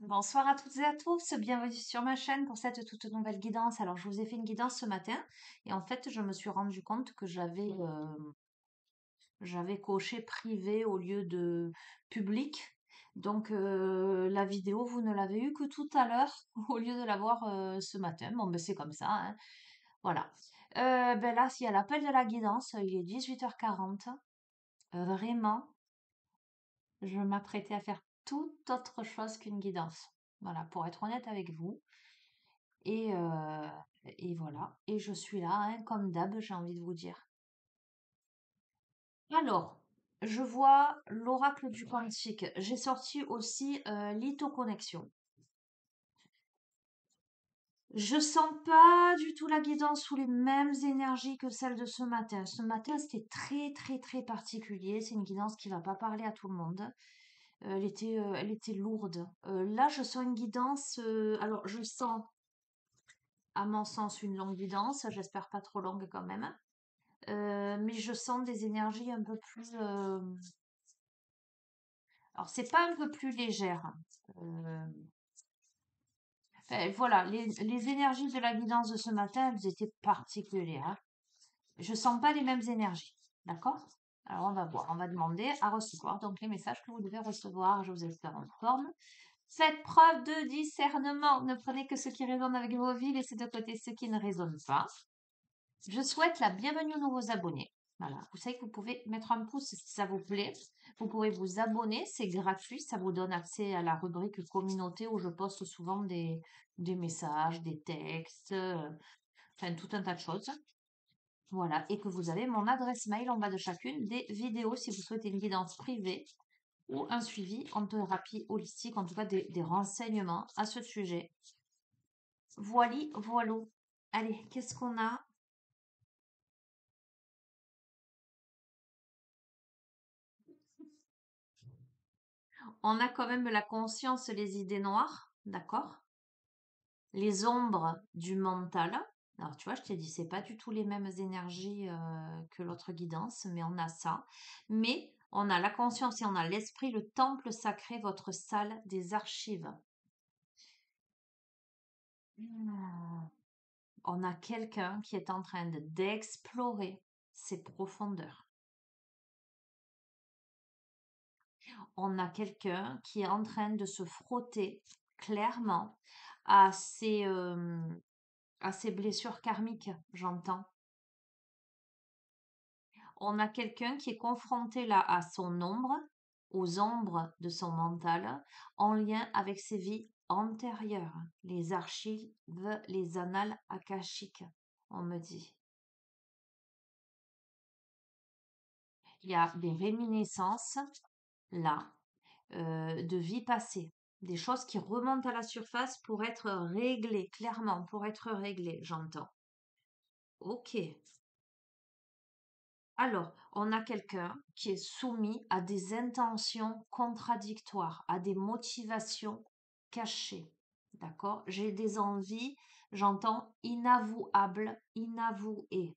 Bonsoir à toutes et à tous, bienvenue sur ma chaîne pour cette toute nouvelle guidance. Alors, je vous ai fait une guidance ce matin et en fait, je me suis rendu compte que j'avais coché privé au lieu de public. Donc, la vidéo, vous ne l'avez eu que tout à l'heure au lieu de l'avoir ce matin. Bon, ben, c'est comme ça, hein. Voilà. Ben là, s'il y a l'appel de la guidance, il est 18h40. Vraiment, je m'apprêtais à faire toute autre chose qu'une guidance. Voilà, pour être honnête avec vous. Et, euh, et voilà. Et je suis là, hein, comme d'hab, j'ai envie de vous dire. Alors, je vois l'oracle du quantique. J'ai sorti aussi l'ithoconnexion. Je sens pas du tout la guidance sous les mêmes énergies que celle de ce matin. Ce matin, c'était très, très, très particulier. C'est une guidance qui va pas parler à tout le monde. Elle était lourde. Là, je sens une guidance. Alors, je sens, à mon sens, une longue guidance. J'espère pas trop longue quand même. Mais je sens des énergies un peu plus. Alors, c'est pas un peu plus légère, hein. Euh, voilà, les énergies de la guidance de ce matin, elles étaient particulières, hein. Je sens pas les mêmes énergies. D'accord? Alors, on va voir. On va demander à recevoir. Donc, les messages que vous devez recevoir, je vous espère en forme. Faites preuve de discernement. Ne prenez que ce qui résonne avec vos vies, laissez de côté ce qui ne résonne pas. Je souhaite la bienvenue aux nouveaux abonnés. Voilà, vous savez que vous pouvez mettre un pouce si ça vous plaît. Vous pouvez vous abonner, c'est gratuit, ça vous donne accès à la rubrique communauté où je poste souvent des messages, des textes, enfin tout un tas de choses. Voilà, et que vous avez mon adresse mail en bas de chacune des vidéos si vous souhaitez une guidance privée ou un suivi en thérapie holistique, en tout cas des renseignements à ce sujet. Voili, voilou. Allez, qu'est-ce qu'on a? On a quand même la conscience, les idées noires, d'accord? Les ombres du mental. Alors, tu vois, je t'ai dit, c'est pas du tout les mêmes énergies que l'autre guidance, mais on a ça. Mais on a la conscience et on a l'esprit, le temple sacré, votre salle des archives. Hmm. On a quelqu'un qui est en train d'explorer ses profondeurs. On a quelqu'un qui est en train de se frotter clairement à ses blessures karmiques, j'entends. On a quelqu'un qui est confronté là à son ombre, aux ombres de son mental, en lien avec ses vies antérieures, les archives, les annales akashiques, on me dit. Il y a des réminiscences là de vie passée, des choses qui remontent à la surface pour être réglées, clairement, pour être réglées, j'entends. Ok. Alors, on a quelqu'un qui est soumis à des intentions contradictoires, à des motivations cachées. D'accord? J'ai des envies, j'entends inavouables, inavouées.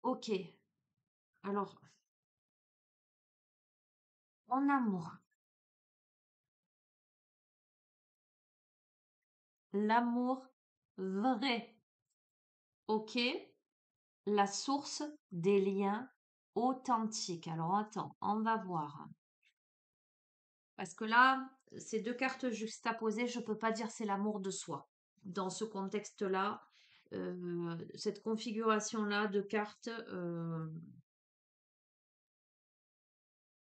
Ok. Alors, en amour, l'amour vrai. Ok? La source des liens authentiques. Alors, attends, on va voir. Parce que là, ces deux cartes juxtaposées, je ne peux pas dire c'est l'amour de soi. Dans ce contexte-là, cette configuration-là de cartes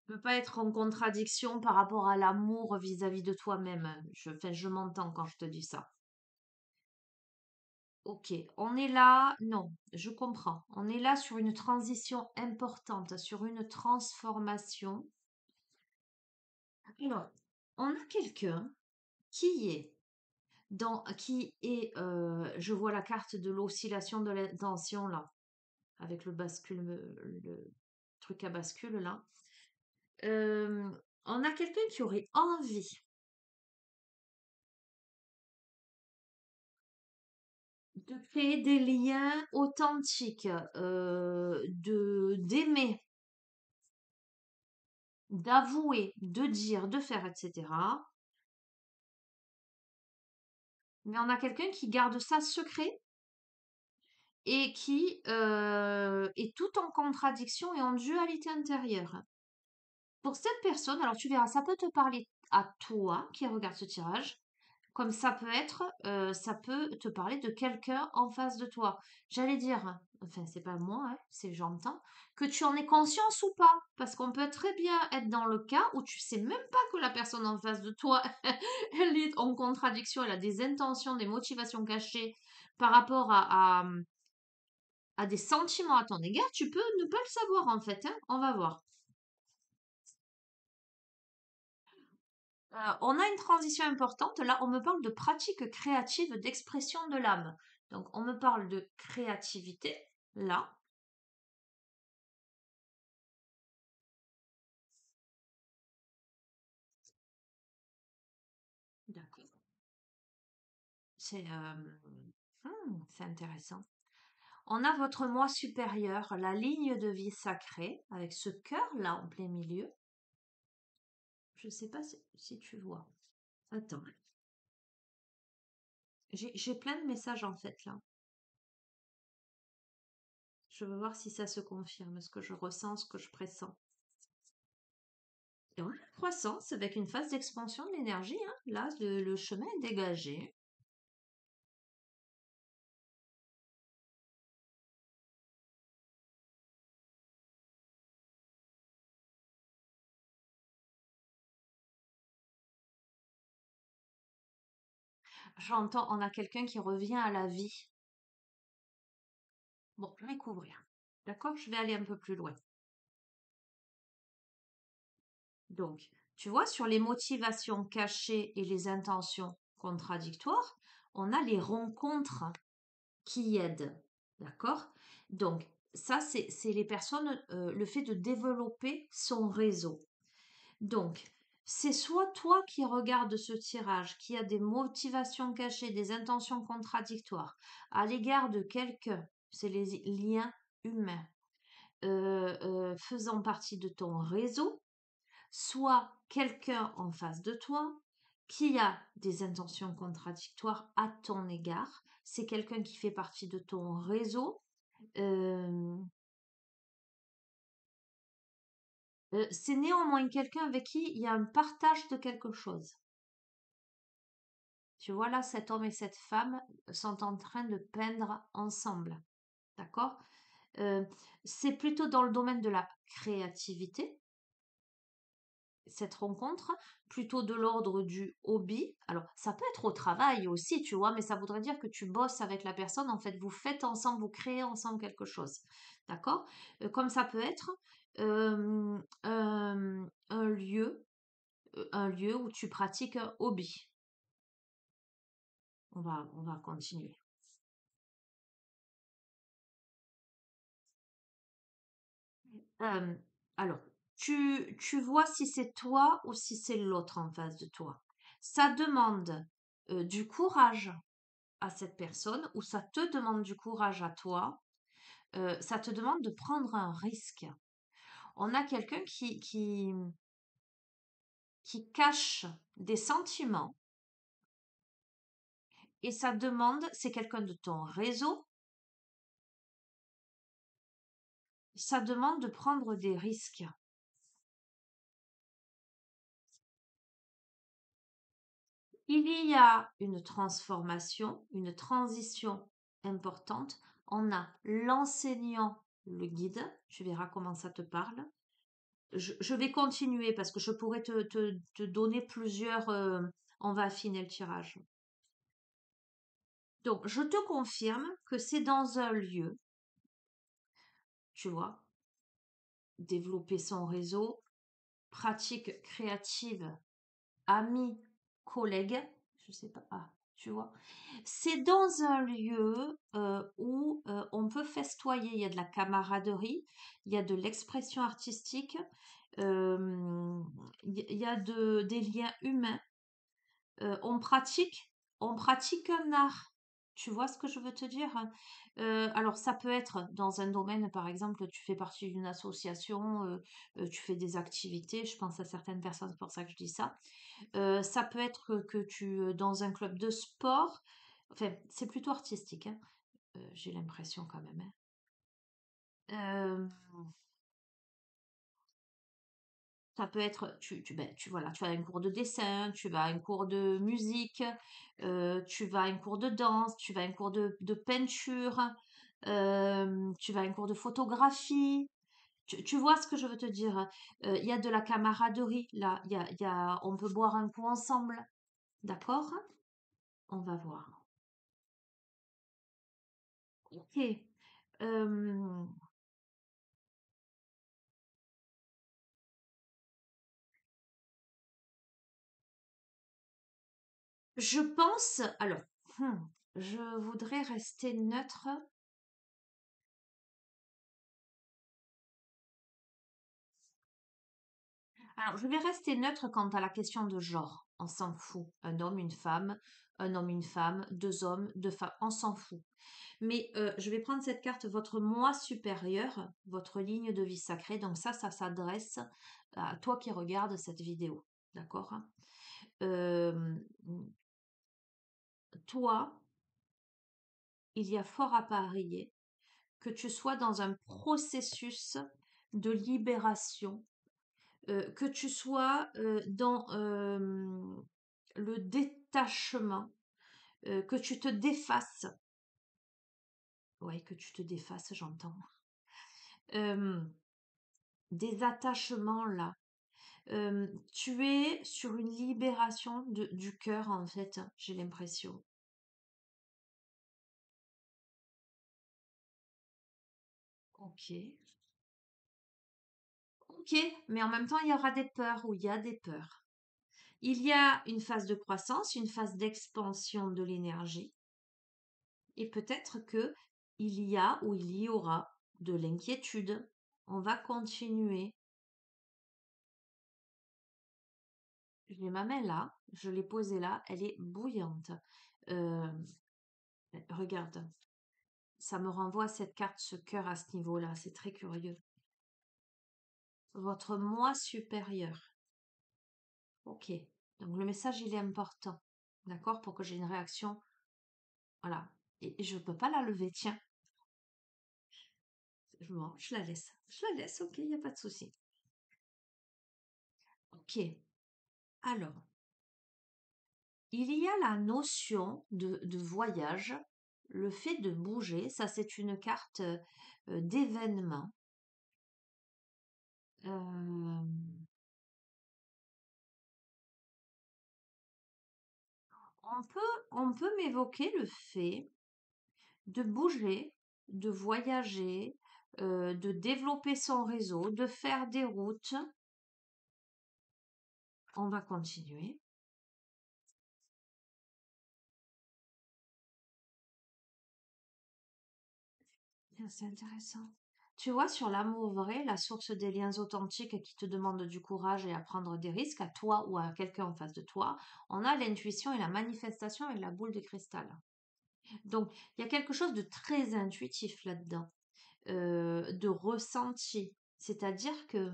ne peut pas être en contradiction par rapport à l'amour vis-à-vis de toi-même. Enfin, je m'entends quand je te dis ça. Ok, on est là, non, je comprends. On est là sur une transition importante, sur une transformation. Alors, on a quelqu'un qui est je vois la carte de l'oscillation de l'intention là, avec le bascule, le truc à bascule là. Euh, on a quelqu'un qui aurait envie de créer des liens authentiques, d'aimer, d'avouer, de dire, de faire, etc. Mais on a quelqu'un qui garde ça secret et qui est tout en contradiction et en dualité intérieure. Pour cette personne, alors tu verras, ça peut te parler à toi qui regarde ce tirage, comme ça peut te parler de quelqu'un en face de toi. J'allais dire, enfin c'est pas moi, hein, c'est j'entends, que tu en aies conscience ou pas, parce qu'on peut très bien être dans le cas où tu sais même pas que la personne en face de toi, elle est en contradiction, elle a des intentions, des motivations cachées par rapport à des sentiments à ton égard, tu peux ne pas le savoir en fait, hein. On va voir. On a une transition importante. Là, on me parle de pratique créative d'expression de l'âme. Donc, on me parle de créativité. Là, d'accord. C'est intéressant. On a votre moi supérieur, la ligne de vie sacrée, avec ce cœur là en plein milieu. Je ne sais pas si tu vois. Attends, j'ai plein de messages en fait là. Je veux voir si ça se confirme, ce que je ressens, ce que je pressens. Et on a la croissance avec une phase d'expansion de l'énergie, hein. Là, le chemin est dégagé. J'entends, on a quelqu'un qui revient à la vie. Bon, je vais couvrir. D'accord? Je vais aller un peu plus loin. Donc, tu vois, sur les motivations cachées et les intentions contradictoires, on a les rencontres qui aident. D'accord? Donc, ça, c'est les personnes, le fait de développer son réseau. Donc, c'est soit toi qui regardes ce tirage, qui a des motivations cachées, des intentions contradictoires à l'égard de quelqu'un, c'est les liens humains faisant partie de ton réseau, soit quelqu'un en face de toi qui a des intentions contradictoires à ton égard, c'est quelqu'un qui fait partie de ton réseau. euh, c'est néanmoins quelqu'un avec qui il y a un partage de quelque chose. Tu vois là, cet homme et cette femme sont en train de peindre ensemble. D'accord? Euh, c'est plutôt dans le domaine de la créativité, cette rencontre, plutôt de l'ordre du hobby. Alors, ça peut être au travail aussi, tu vois, mais ça voudrait dire que tu bosses avec la personne. En fait, vous faites ensemble, vous créez ensemble quelque chose. D'accord? Comme ça peut être un lieu où tu pratiques un hobby. On va continuer. Euh, alors, tu vois si c'est toi ou si c'est l'autre en face de toi. Ça demande du courage à cette personne ou ça te demande du courage à toi. Ça te demande de prendre un risque. On a quelqu'un qui cache des sentiments et ça demande, c'est quelqu'un de ton réseau, ça demande de prendre des risques. Il y a une transformation, une transition importante. On a l'enseignant, le guide. Tu verras comment ça te parle. Je vais continuer parce que je pourrais te donner plusieurs. On va affiner le tirage. Donc, je te confirme que c'est dans un lieu, tu vois, développer son réseau, pratique créative, amis, collègues, je sais pas, ah, tu vois. C'est dans un lieu où on peut festoyer, il y a de la camaraderie, il y a de l'expression artistique, euh, il y a des liens humains. On pratique un art, Tu vois ce que je veux te dire? Alors ça peut être dans un domaine, par exemple, tu fais partie d'une association, tu fais des activités, je pense à certaines personnes, c'est pour ça que je dis ça. Ça peut être que tu, dans un club de sport, enfin, c'est plutôt artistique, hein, j'ai l'impression quand même, hein. Hem Ça peut être, voilà, tu vas à un cours de dessin, tu vas à un cours de musique, tu vas à un cours de danse, tu vas à un cours de peinture, tu vas à un cours de photographie. Tu vois ce que je veux te dire? Il y a de la camaraderie là, on peut boire un coup ensemble, d'accord? On va voir. Ok. Euh, je pense, alors, hmm, je voudrais rester neutre. Alors, je vais rester neutre quant à la question de genre. On s'en fout. Un homme, une femme, un homme, une femme, deux hommes, deux femmes, on s'en fout. Mais je vais prendre cette carte, votre moi supérieur, votre ligne de vie sacrée. Donc ça s'adresse à toi qui regardes cette vidéo. D'accord? Euh, Toi, il y a fort à parier que tu sois dans un processus de libération, que tu sois dans le détachement, que tu te défasses. Ouais, que tu te défasses, j'entends. Euh, des attachements là. Tu es sur une libération du cœur, en fait, j'ai l'impression. Ok. Ok, mais en même temps, il y aura des peurs ou il y a des peurs. Il y a une phase de croissance, une phase d'expansion de l'énergie, et peut-être que il y a ou il y aura de l'inquiétude. On va continuer. J'ai ma main là, je l'ai posée là, elle est bouillante. Euh, Regarde, ça me renvoie cette carte, ce cœur à ce niveau-là, c'est très curieux. Votre moi supérieur. Ok. Donc le message, il est important. D'accord? Pour que j'ai une réaction. Voilà. Et je ne peux pas la lever. Tiens. Bon, je la laisse. Je la laisse, ok, il n'y a pas de souci. Ok. Alors, il y a la notion de voyage, le fait de bouger. Ça, c'est une carte d'événement. Euh, on peut m'évoquer le fait de bouger, de voyager, de développer son réseau, de faire des routes. On va continuer. Tiens, c'est intéressant. Tu vois, sur l'amour vrai, la source des liens authentiques qui te demandent du courage et à prendre des risques, à toi ou à quelqu'un en face de toi, on a l'intuition et la manifestation avec la boule de cristal. Donc, il y a quelque chose de très intuitif là-dedans, de ressenti. C'est-à-dire que,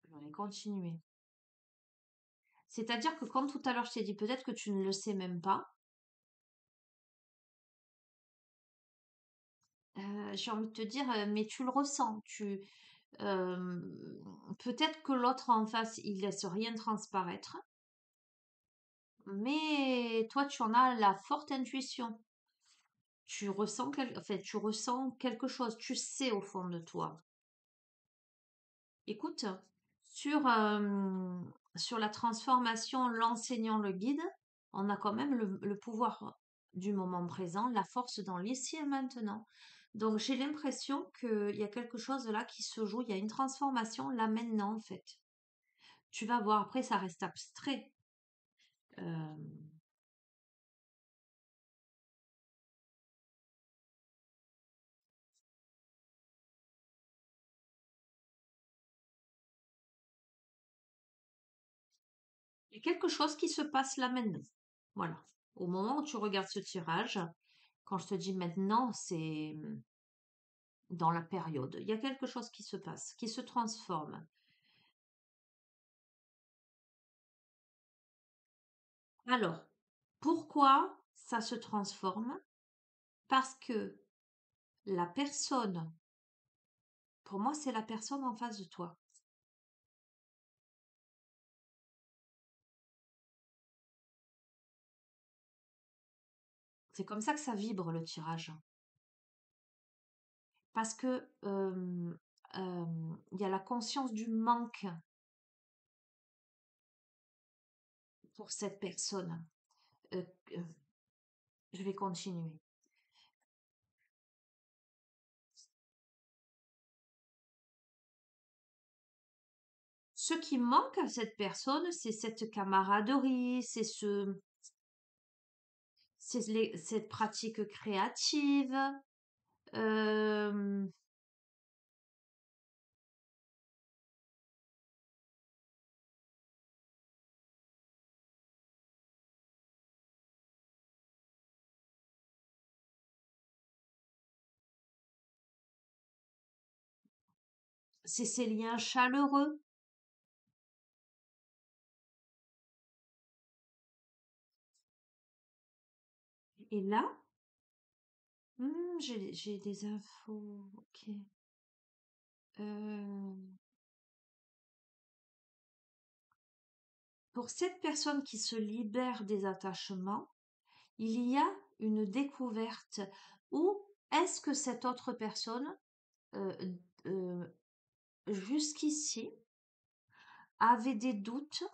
je vais continuer. C'est-à-dire que comme tout à l'heure je t'ai dit, peut-être que tu ne le sais même pas, j'ai envie de te dire, mais tu le ressens. Euh, Peut-être que l'autre en face, il laisse rien transparaître, mais toi, tu en as la forte intuition. Enfin, tu ressens quelque chose, tu sais au fond de toi. Écoute, sur, sur la transformation, l'enseignant, le guide, on a quand même le pouvoir du moment présent, la force dans l'ici et maintenant. Donc j'ai l'impression qu'il y a quelque chose là qui se joue, il y a une transformation là maintenant en fait. Tu vas voir, après ça reste abstrait. Euh, quelque chose qui se passe là maintenant. Voilà. Au moment où tu regardes ce tirage, quand je te dis maintenant, c'est dans la période. Il y a quelque chose qui se passe, qui se transforme. Alors, pourquoi ça se transforme? Parce que la personne, pour moi, c'est la personne en face de toi. C'est comme ça que ça vibre le tirage. Parce que il y a la conscience du manque pour cette personne. Euh, euh, je vais continuer. Ce qui manque à cette personne, c'est cette camaraderie, cette pratique créative. euh, c'est ces liens chaleureux. Et là, j'ai des infos. Ok. Euh, pour cette personne qui se libère des attachements, il y a une découverte. Ou est-ce que cette autre personne, euh, euh, jusqu'ici, avait des doutes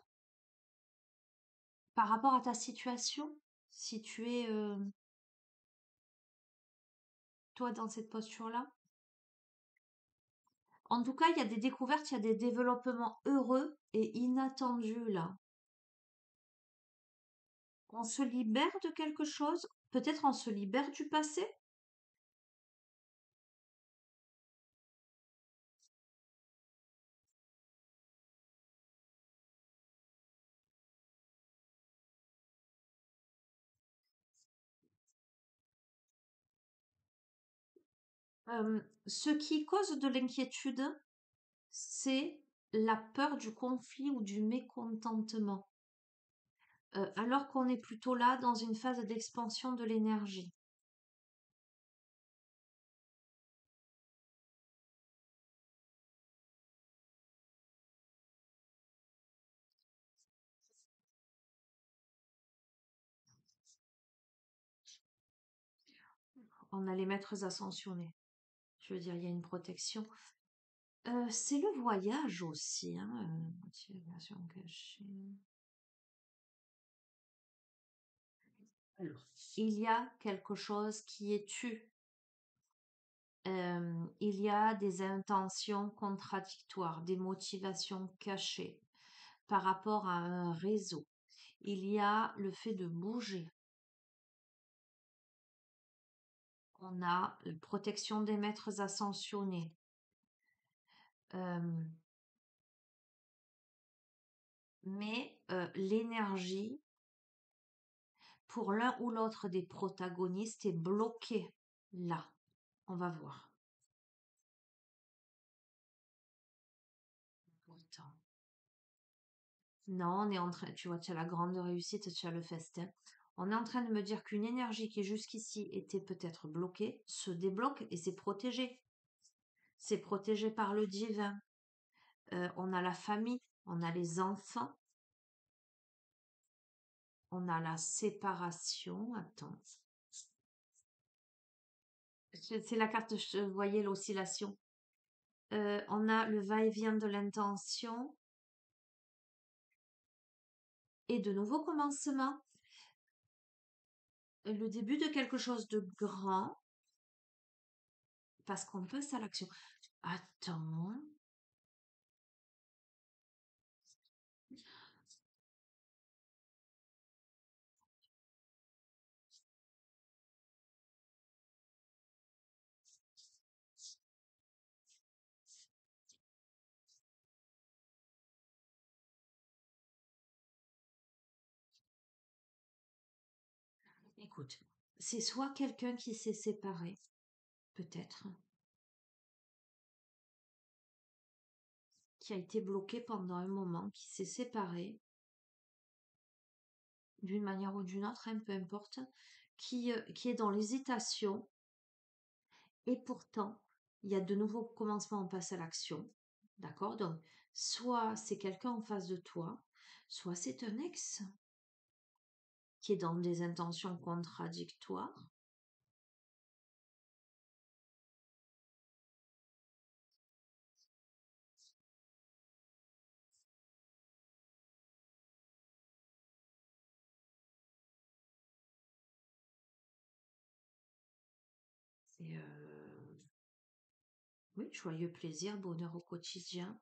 par rapport à ta situation? Si tu es, toi, dans cette posture-là? En tout cas, il y a des découvertes, il y a des développements heureux et inattendus là. On se libère de quelque chose, peut-être on se libère du passé. Ce qui cause de l'inquiétude, c'est la peur du conflit ou du mécontentement, alors qu'on est plutôt là dans une phase d'expansion de l'énergie. On a les maîtres ascensionnés. Je veux dire, il y a une protection. C'est le voyage aussi, hein, motivation cachée. Alors, il y a quelque chose qui est tu. Il y a des intentions contradictoires, des motivations cachées par rapport à un réseau. Il y a le fait de bouger. On a la protection des maîtres ascensionnés. Euh, mais l'énergie pour l'un ou l'autre des protagonistes est bloquée là. On va voir. Attends. Non, on est en train, tu vois, tu as la grande réussite, tu as le festin. On est en train de me dire qu'une énergie qui jusqu'ici était peut-être bloquée se débloque et c'est protégé. C'est protégé par le divin. On a la famille, on a les enfants, on a la séparation. Attends. C'est la carte, je voyais l'oscillation. On a le va-et-vient de l'intention et de nouveaux commencements. Le début de quelque chose de grand parce qu'on passe à l'action. Attends. Écoute, c'est soit quelqu'un qui s'est séparé, peut-être, qui a été bloqué pendant un moment, qui s'est séparé d'une manière ou d'une autre, hein, peu importe, qui est dans l'hésitation, et pourtant, il y a de nouveaux commencements, on passe à l'action. D'accord? Donc, soit c'est quelqu'un en face de toi, soit c'est un ex qui est dans des intentions contradictoires. Et oui, joyeux plaisir, bonheur au quotidien,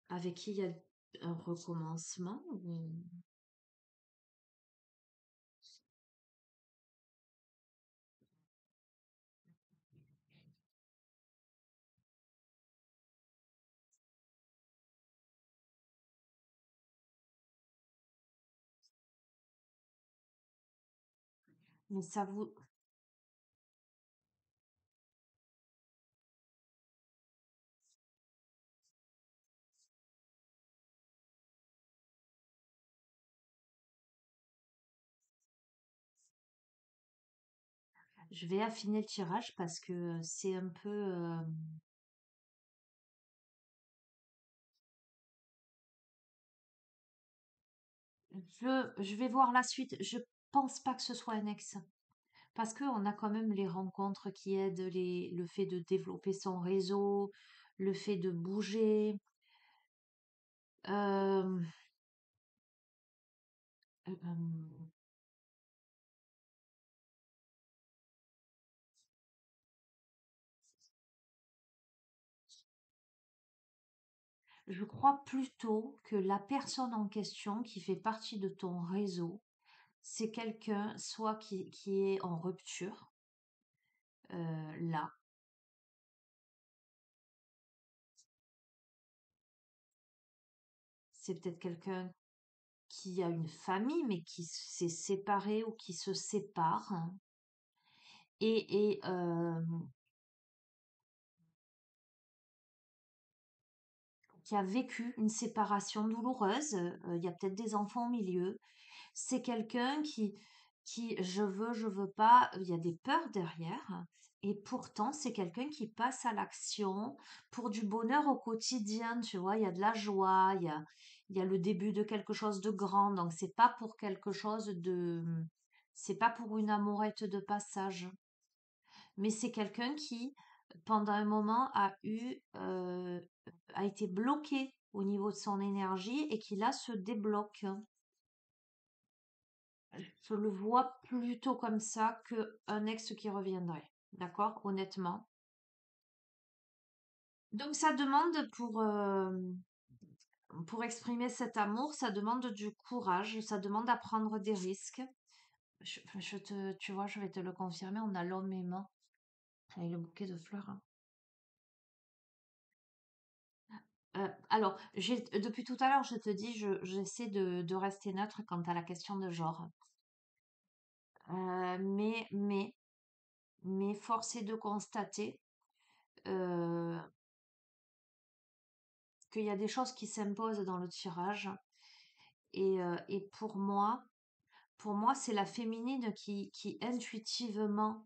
avec qui il y a un recommencement. Mais ça vous, je vais affiner le tirage parce que c'est un peu. Je vais voir la suite. Je pense pas que ce soit un ex. Parce qu'on a quand même les rencontres qui aident, le fait de développer son réseau, le fait de bouger. Euh, euh, je crois plutôt que la personne en question qui fait partie de ton réseau, c'est quelqu'un soit qui est en rupture, là. C'est peut-être quelqu'un qui a une famille, mais qui s'est séparé ou qui se sépare, hein. Et qui a vécu une séparation douloureuse, il y a peut-être des enfants au milieu. C'est quelqu'un qui je veux pas, il y a des peurs derrière, et pourtant c'est quelqu'un qui passe à l'action pour du bonheur au quotidien, tu vois, il y a de la joie, il y a le début de quelque chose de grand, donc c'est pas pour une amourette de passage, mais c'est quelqu'un qui, pendant un moment, a été bloqué au niveau de son énergie et qui là se débloque. Je le vois plutôt comme ça que un ex qui reviendrait. D'accord? Honnêtement. Donc ça demande pour exprimer cet amour, ça demande du courage, ça demande à prendre des risques. Tu vois, je vais te le confirmer, on a l'homme aimant avec le bouquet de fleurs, hein. Alors, depuis tout à l'heure, je te dis, j'essaie de rester neutre quant à la question de genre. Euh, mais, mais, mais force est de constater euh, qu'il y a des choses qui s'imposent dans le tirage. Et pour moi, c'est la féminine qui intuitivement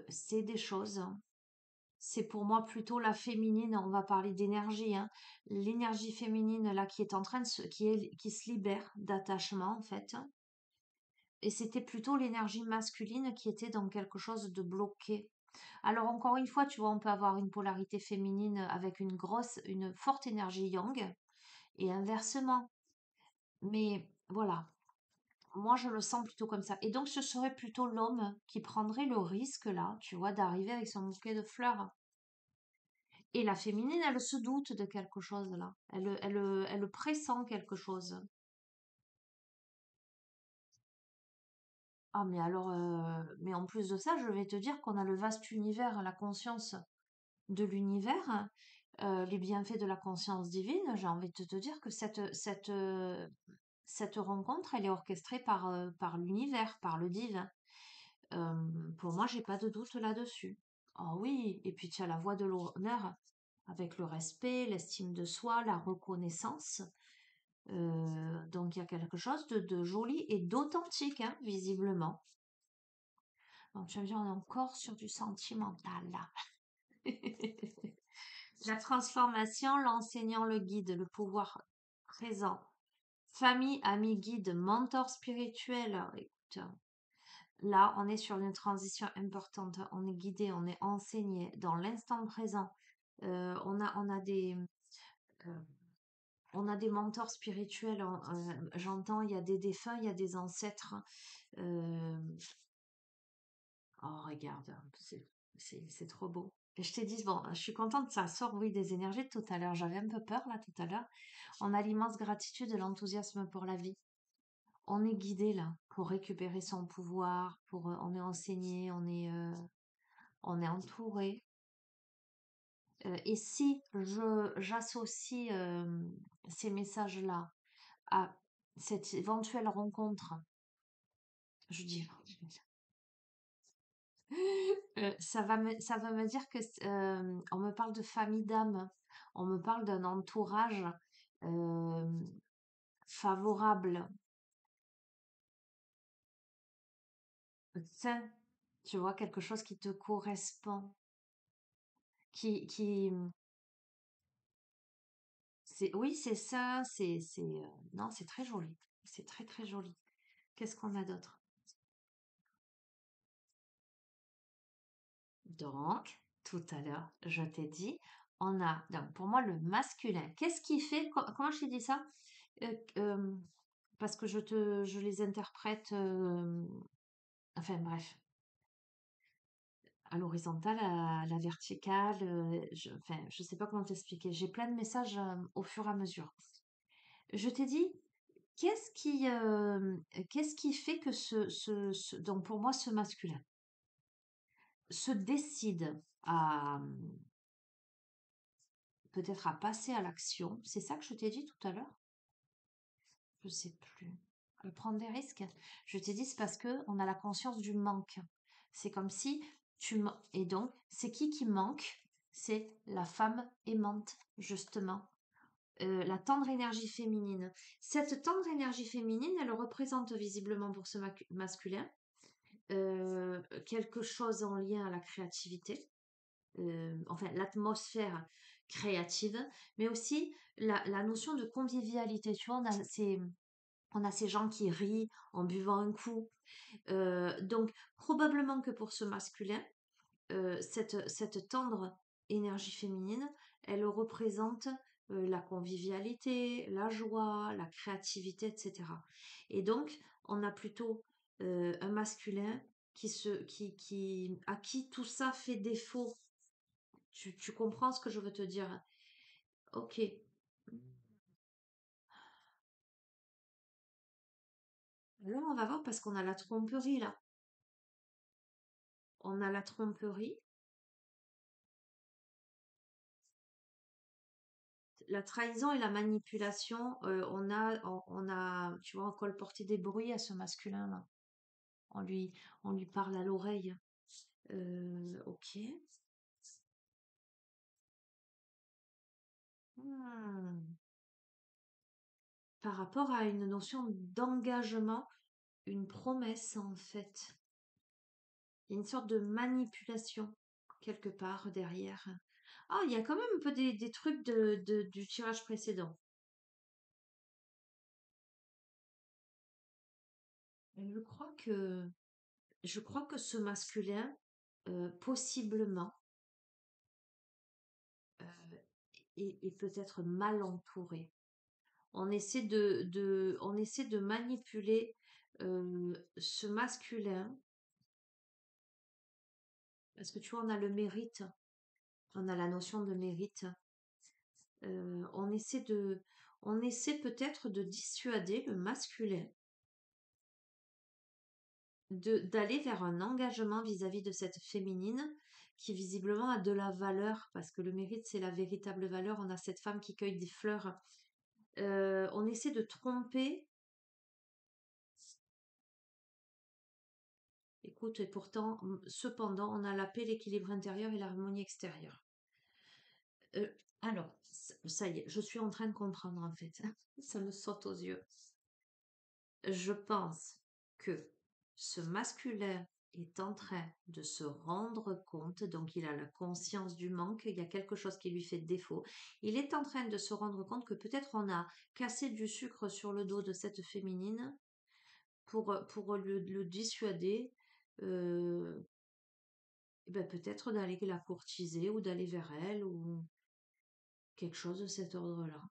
sait des choses. C'est pour moi plutôt la féminine, on va parler d'énergie, hein. L'énergie féminine là qui est en train de qui se libère d'attachement en fait. Et c'était plutôt l'énergie masculine qui était dans quelque chose de bloqué. Alors encore une fois, tu vois, on peut avoir une polarité féminine avec une forte énergie yang et inversement. Mais voilà, moi je le sens plutôt comme ça. Et donc ce serait plutôt l'homme qui prendrait le risque là, tu vois, d'arriver avec son bouquet de fleurs. Et la féminine, elle se doute de quelque chose là. Elle pressent quelque chose. Ah mais alors, mais en plus de ça, je vais te dire qu'on a le vaste univers, la conscience de l'univers, les bienfaits de la conscience divine. J'ai envie de te dire que cette rencontre, elle est orchestrée par l'univers, par le divin. Pour moi, j'ai pas de doute là-dessus. Ah oui, et puis tu as la voie de l'honneur avec le respect, l'estime de soi, la reconnaissance. Donc il y a quelque chose de joli et d'authentique, hein, visiblement. Donc tu vas me dire, on est encore sur du sentimental là. La transformation, l'enseignant, le guide, le pouvoir présent. Famille, amis, guide, mentor spirituel. Écoute, là, on est sur une transition importante. On est guidé, on est enseigné dans l'instant présent. Euh, on a des mentors spirituels. J'entends, il y a des défunts, il y a des ancêtres. Euh, oh, regarde, c'est trop beau. Et je t'ai dit, bon, je suis contente, ça sort, oui, des énergies de tout à l'heure. J'avais un peu peur, là, tout à l'heure. On a l'immense gratitude et l'enthousiasme pour la vie. On est guidé, là, pour récupérer son pouvoir, on est enseigné, on est entouré. Et si j'associe ces messages-là à cette éventuelle rencontre, je dis, ça va me dire que on me parle de famille d'âme, on me parle d'un entourage euh, favorable, sain, tu vois, quelque chose qui te correspond, qui, oui, c'est ça, non, c'est très joli, c'est très très joli. Qu'est-ce qu'on a d'autre? Donc, tout à l'heure, je t'ai dit, donc pour moi, le masculin. Qu'est-ce qui fait, comment je t'ai dit ça? Euh, euh, Parce que je les interprète, enfin bref, à l'horizontale, à la verticale, enfin, je sais pas comment t'expliquer. J'ai plein de messages au fur et à mesure. Je t'ai dit, qu'est-ce qui fait que donc pour moi, ce masculin se décide à peut-être à passer à l'action. C'est ça que je t'ai dit tout à l'heure? Je sais plus. Prendre des risques. Je t'ai dit, c'est parce que on a la conscience du manque. C'est comme si et donc, c'est qui manque? C'est la femme aimante, justement. La tendre énergie féminine. Cette tendre énergie féminine, elle représente visiblement pour ce masculin quelque chose en lien à la créativité, enfin l'atmosphère créative, mais aussi la notion de convivialité. Tu vois, on a ces gens qui rient en buvant un coup. Donc, probablement que pour ce masculin, cette tendre énergie féminine, elle représente la convivialité, la joie, la créativité, etc. Et donc, on a plutôt un masculin à qui tout ça fait défaut. Tu comprends ce que je veux te dire? Ok. Là, on va voir parce qu'on a la tromperie là. On a la tromperie, la trahison et la manipulation. On a, tu vois, on colporté des bruits à ce masculin là. On lui, on lui parle à l'oreille. Ok. Hmm. Par rapport à une notion d'engagement, une promesse en fait. Il y a une sorte de manipulation quelque part derrière. Ah, il y a quand même un peu des trucs du tirage précédent. Et je crois que ce masculin, possiblement, euh, est peut-être mal entouré. On essaie de manipuler ce masculin parce que tu vois, on a le mérite, on a la notion de mérite. Euh, on essaie de, on essaie peut-être de dissuader le masculin d'aller vers un engagement vis-à-vis de cette féminine qui visiblement a de la valeur parce que le mérite c'est la véritable valeur. On a cette femme qui cueille des fleurs. On essaie de tromper Écoute, et pourtant, cependant, on a la paix, l'équilibre intérieur et l'harmonie extérieure. Alors, ça y est, je suis en train de comprendre en fait. Ça me saute aux yeux. Je pense que ce masculin est en train de se rendre compte, donc il a la conscience du manque, il y a quelque chose qui lui fait défaut. Il est en train de se rendre compte que peut-être on a cassé du sucre sur le dos de cette féminine pour le dissuader, euh, ben peut-être d'aller la courtiser ou d'aller vers elle ou quelque chose de cet ordre-là.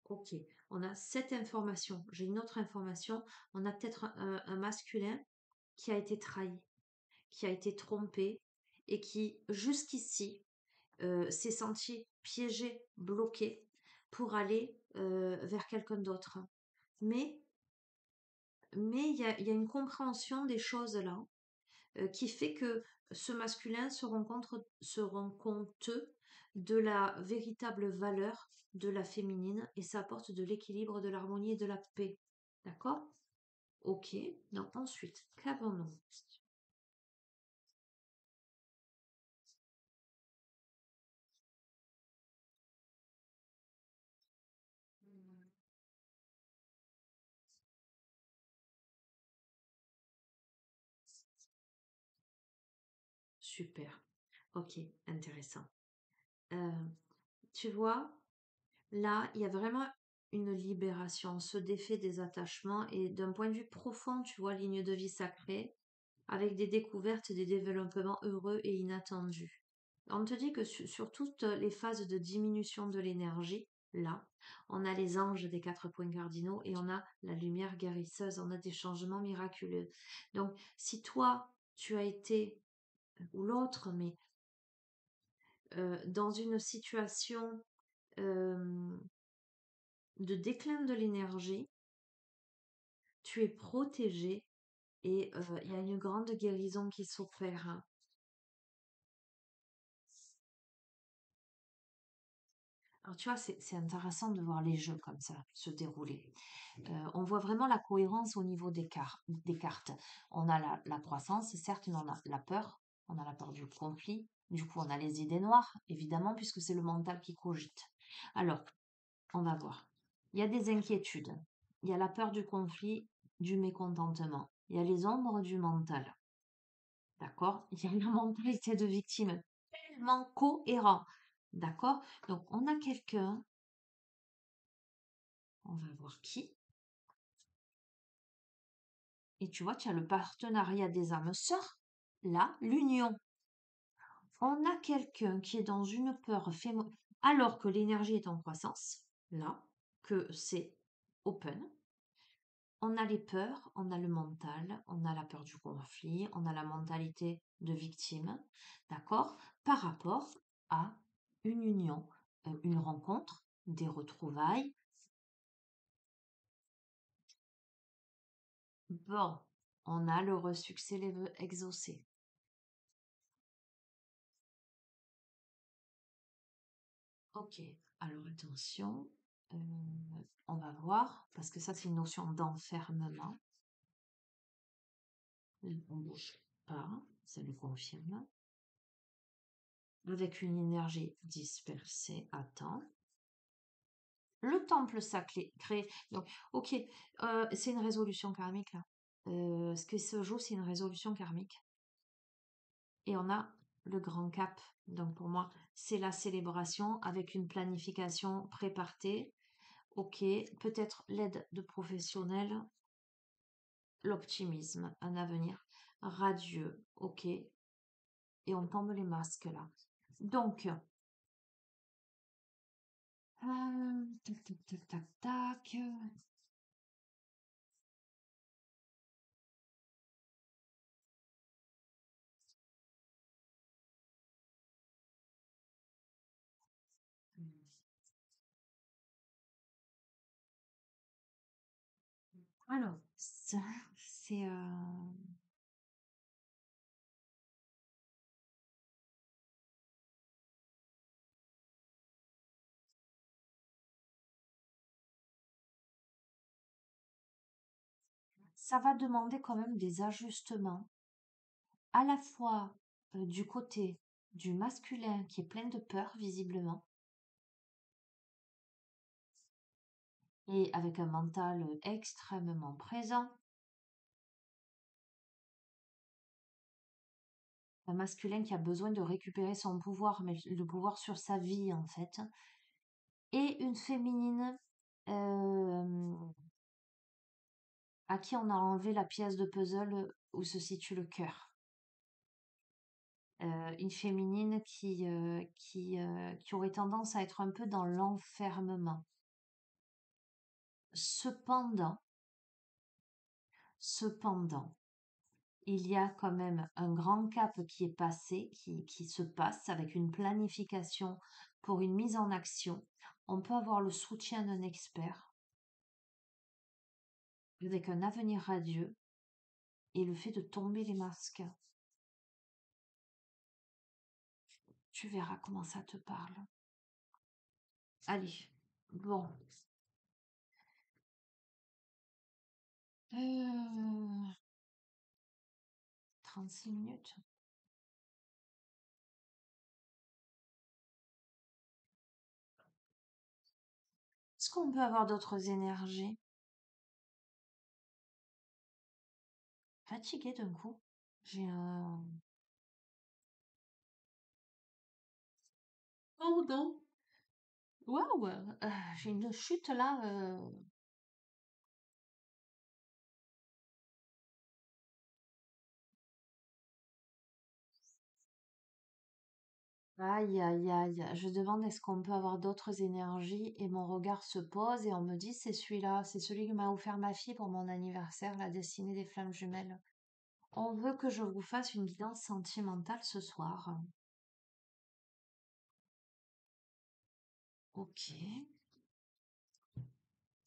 Ok, on a cette information. J'ai une autre information. On a peut-être un masculin qui a été trahi, qui a été trompé et qui, jusqu'ici, s'est senti piégé, bloqué pour aller vers quelqu'un d'autre. Mais, mais il y a une compréhension des choses là qui fait que ce masculin se rend compte de la véritable valeur de la féminine et ça apporte de l'équilibre, de l'harmonie et de la paix. D'accord? Ok. Donc ensuite, qu'avons-nous? Super. Ok, intéressant. Euh, tu vois, là, il y a vraiment une libération, on se défait des attachements et d'un point de vue profond, tu vois, ligne de vie sacrée, avec des découvertes, des développements heureux et inattendus. On te dit que sur toutes les phases de diminution de l'énergie, là, on a les anges des 4 points cardinaux et on a la lumière guérisseuse, on a des changements miraculeux. Donc, si toi, tu as été, ou l'autre, mais dans une situation euh, de déclin de l'énergie, tu es protégé et il y a une grande guérison qui s'opère, hein. Alors, tu vois, c'est intéressant de voir les jeux comme ça se dérouler. On voit vraiment la cohérence au niveau des cartes. On a la croissance, certes, mais on a la peur. On a la peur du conflit. Du coup, on a les idées noires, évidemment, puisque c'est le mental qui cogite. Alors, on va voir. Il y a des inquiétudes. Il y a la peur du conflit, du mécontentement. Il y a les ombres du mental. D'accord? Il y a la mentalité de victime tellement cohérent. D'accord? Donc, on a quelqu'un, on va voir qui. Et tu vois, tu as le partenariat des âmes sœurs, là, l'union. On a quelqu'un qui est dans une peur alors que l'énergie est en croissance, là, que c'est open. On a les peurs, on a le mental, on a la peur du conflit, on a la mentalité de victime, d'accord, par rapport à une union, une rencontre, des retrouvailles. Bon, on a le succès, les vœux exaucés. Ok, alors attention, euh, on va voir, parce que ça c'est une notion d'enfermement. On ne bouge pas, ça le confirme. Avec une énergie dispersée, attends. Le temple sacré créé. Donc, ok, c'est une résolution karmique là. Ce qui se joue, c'est une résolution karmique. Et on a le grand cap. Donc pour moi, c'est la célébration avec une planification préparée. Ok, peut-être l'aide de professionnels, l'optimisme, un avenir radieux. Ok, et on tombe les masques là. Donc, tac, tac, tac, tac, tac. Alors, ça, c'est ça va demander quand même des ajustements, à la fois du côté du masculin qui est plein de peur, visiblement, et avec un mental extrêmement présent, un masculin qui a besoin de récupérer son pouvoir, mais le pouvoir sur sa vie en fait, et une féminine euh, à qui on a enlevé la pièce de puzzle où se situe le cœur. Une féminine qui aurait tendance à être un peu dans l'enfermement. Cependant, cependant, il y a quand même un grand cap qui est passé, qui se passe avec une planification pour une mise en action. On peut avoir le soutien d'un expert avec un avenir radieux et le fait de tomber les masques. Tu verras comment ça te parle. Allez, bon. 36 minutes. Est-ce qu'on peut avoir d'autres énergies? Fatiguée d'un coup. J'ai un... Pardon. Waouh! J'ai une chute là. Aïe, aïe, aïe. Je demande est-ce qu'on peut avoir d'autres énergies et mon regard se pose et on me dit c'est celui-là, c'est celui que m'a offert ma fille pour mon anniversaire, la destinée des flammes jumelles. On veut que je vous fasse une guidance sentimentale ce soir. Ok.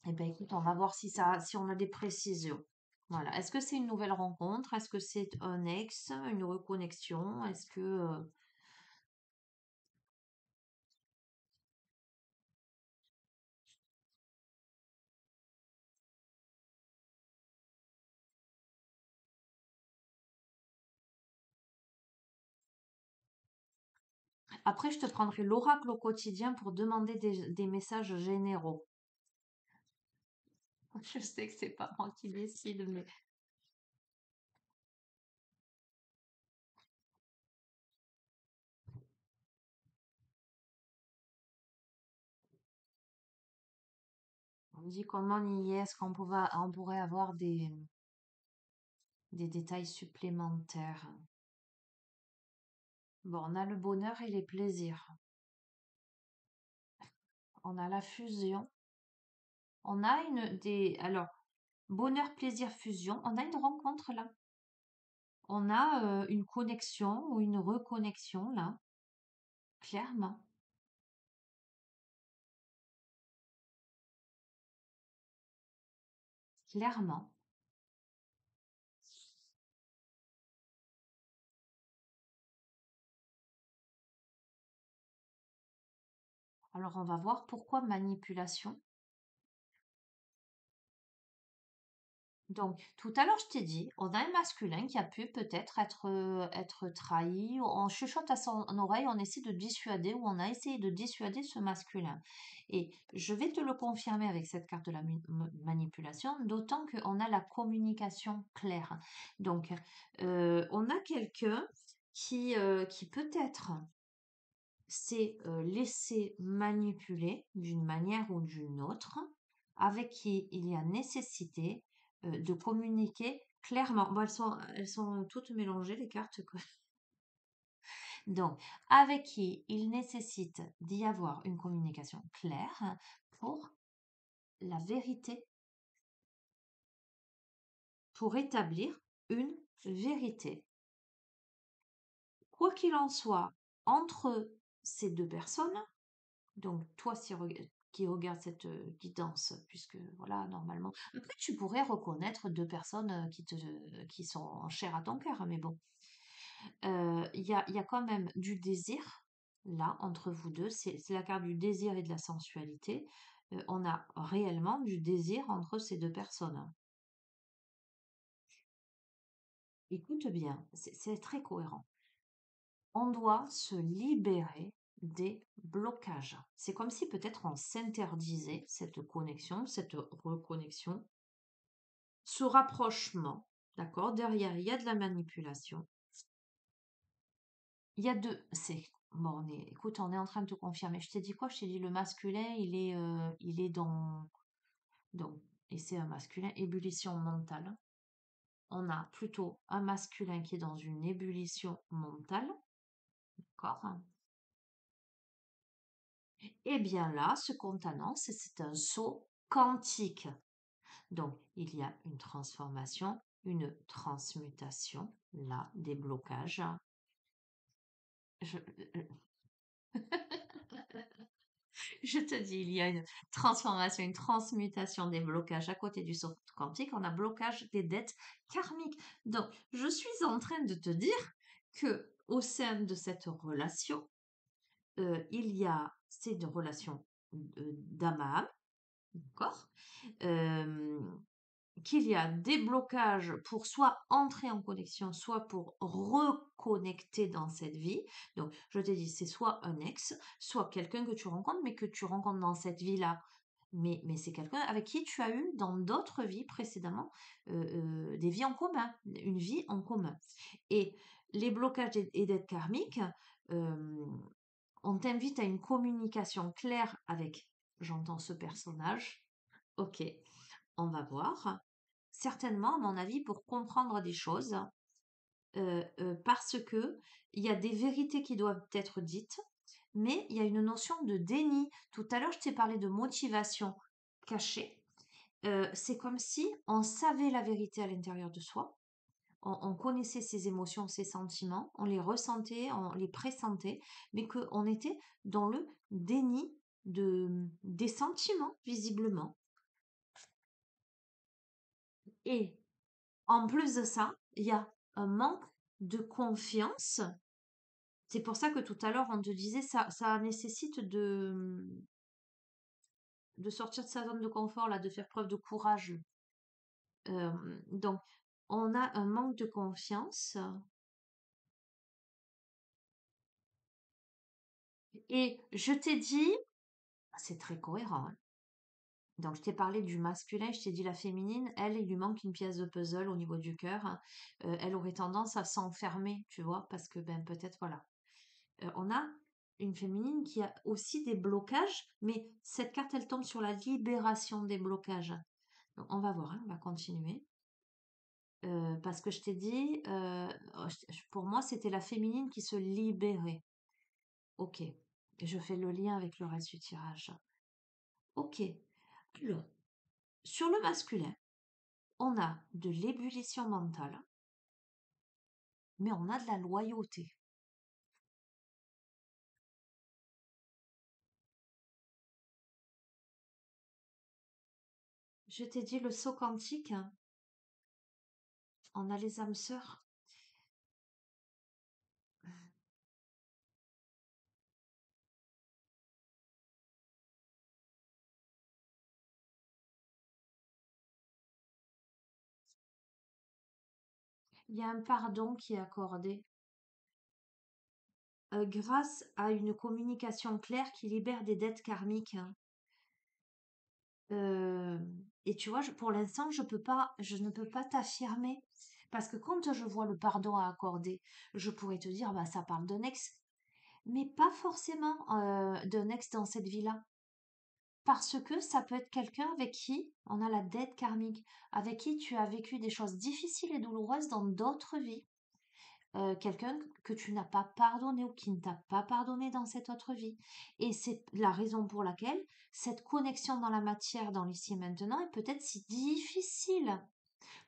Eh ben écoute, on va voir si on a des précisions. Voilà. Est-ce que c'est une nouvelle rencontre? Est-ce que c'est un ex, une reconnexion? Est-ce que après je te prendrai l'oracle au quotidien pour demander des messages généraux. Je sais que c'est pas moi qui décide, mais on me dit comment on y est, est-ce on pourrait avoir des détails supplémentaires? Bon, on a le bonheur et les plaisirs. On a la fusion. On a alors, bonheur, plaisir, fusion. On a une rencontre là. On a une connexion ou une reconnexion là, clairement. Clairement. Alors, on va voir pourquoi manipulation. Donc, tout à l'heure, je t'ai dit, on a un masculin qui a pu peut-être être trahi. On chuchote à son oreille, on essaie de dissuader ou on a essayé de dissuader ce masculin. Et je vais te le confirmer avec cette carte de la manipulation, d'autant qu'on a la communication claire. Donc, on a quelqu'un qui peut-être s'est laissé manipuler d'une manière ou d'une autre, avec qui il y a nécessité de communiquer clairement. Bon, elles sont toutes mélangées, les cartes, quoi. Donc, avec qui il nécessite d'y avoir une communication claire pour la vérité, pour établir une vérité. Quoi qu'il en soit, entre ces deux personnes, donc, toi qui regardes cette guidance, puisque voilà, normalement. Après, tu pourrais reconnaître deux personnes qui sont chères à ton cœur, mais bon. Il y a quand même du désir, là, entre vous deux. C'est la carte du désir et de la sensualité. On a réellement du désir entre ces deux personnes. Écoute bien, c'est très cohérent. On doit se libérer des blocages. C'est comme si peut-être on s'interdisait cette connexion, cette reconnexion, ce rapprochement, d'accord? Derrière, il y a de la manipulation. Il y a deux. Bon, écoute, on est en train de te confirmer. Je t'ai dit quoi? Je t'ai dit le masculin, il est donc, et c'est un masculin, ébullition mentale. On a plutôt un masculin qui est dans une ébullition mentale, d'accord? Et bien là, ce qu'on t'annonce, c'est un saut quantique. Donc, il y a une transformation, une transmutation, là, des blocages. Je, je te dis, il y a une transformation, une transmutation des blocages à côté du saut quantique. On a blocage des dettes karmiques. Donc, je suis en train de te dire que au sein de cette relation, c'est une relation d'âme à âme, d'accord? Euh, qu'il y a des blocages pour soit entrer en connexion, soit pour reconnecter dans cette vie. Donc, je t'ai dit, c'est soit un ex, soit quelqu'un que tu rencontres, mais que tu rencontres dans cette vie-là. Mais c'est quelqu'un avec qui tu as eu dans d'autres vies précédemment des vies en commun, une vie en commun. Et les blocages et dettes karmiques, euh, on t'invite à une communication claire avec, j'entends ce personnage, ok, on va voir. Certainement, à mon avis, pour comprendre des choses, parce que il y a des vérités qui doivent être dites, mais il y a une notion de déni. Tout à l'heure, je t'ai parlé de motivation cachée. C'est comme si on savait la vérité à l'intérieur de soi, on connaissait ses émotions, ses sentiments, on les ressentait, on les pressentait, mais qu'on était dans le déni des sentiments, visiblement. Et en plus de ça, il y a un manque de confiance. C'est pour ça que tout à l'heure, on te disait, ça nécessite de sortir de sa zone de confort, là, de faire preuve de courage. Donc, on a un manque de confiance. Et je t'ai dit, c'est très cohérent, hein. Donc, je t'ai parlé du masculin, je t'ai dit la féminine, elle, il lui manque une pièce de puzzle au niveau du cœur, hein. Elle aurait tendance à s'enfermer, tu vois, parce que, ben, peut-être, voilà. On a une féminine qui a aussi des blocages, mais cette carte, elle tombe sur la libération des blocages. Donc, on va voir, hein, on va continuer. Parce que je t'ai dit, pour moi, c'était la féminine qui se libérait. Ok. Et je fais le lien avec le reste du tirage. Ok. Alors, sur le masculin, on a de l'ébullition mentale, mais on a de la loyauté. Je t'ai dit le saut quantique, hein, on a les âmes sœurs. Il y a un pardon qui est accordé grâce à une communication claire qui libère des dettes karmiques, hein. Euh, et tu vois, pour l'instant, je ne peux pas t'affirmer. Parce que quand je vois le pardon à accorder, je pourrais te dire, bah, ça parle d'un ex. Mais pas forcément d'un ex dans cette vie-là. Parce que ça peut être quelqu'un avec qui on a la dette karmique, avec qui tu as vécu des choses difficiles et douloureuses dans d'autres vies. Quelqu'un que tu n'as pas pardonné ou qui ne t'a pas pardonné dans cette autre vie. Et c'est la raison pour laquelle cette connexion dans la matière, dans l'ici et maintenant, est peut-être si difficile.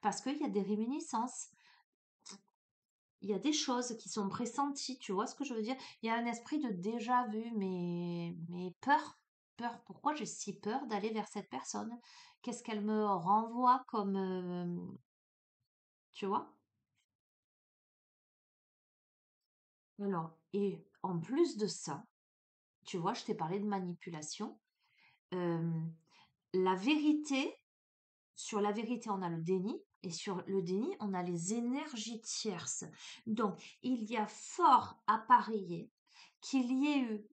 Parce qu'il y a des réminiscences, il y a des choses qui sont pressenties, tu vois ce que je veux dire? Il y a un esprit de déjà vu, mais peur. Peur. Pourquoi j'ai si peur d'aller vers cette personne? Qu'est-ce qu'elle me renvoie comme... tu vois? Alors, et en plus de ça, tu vois, je t'ai parlé de manipulation. Euh, la vérité, sur la vérité, on a le déni. Et sur le déni, on a les énergies tierces. Donc, il y a fort à parier qu'il y ait eu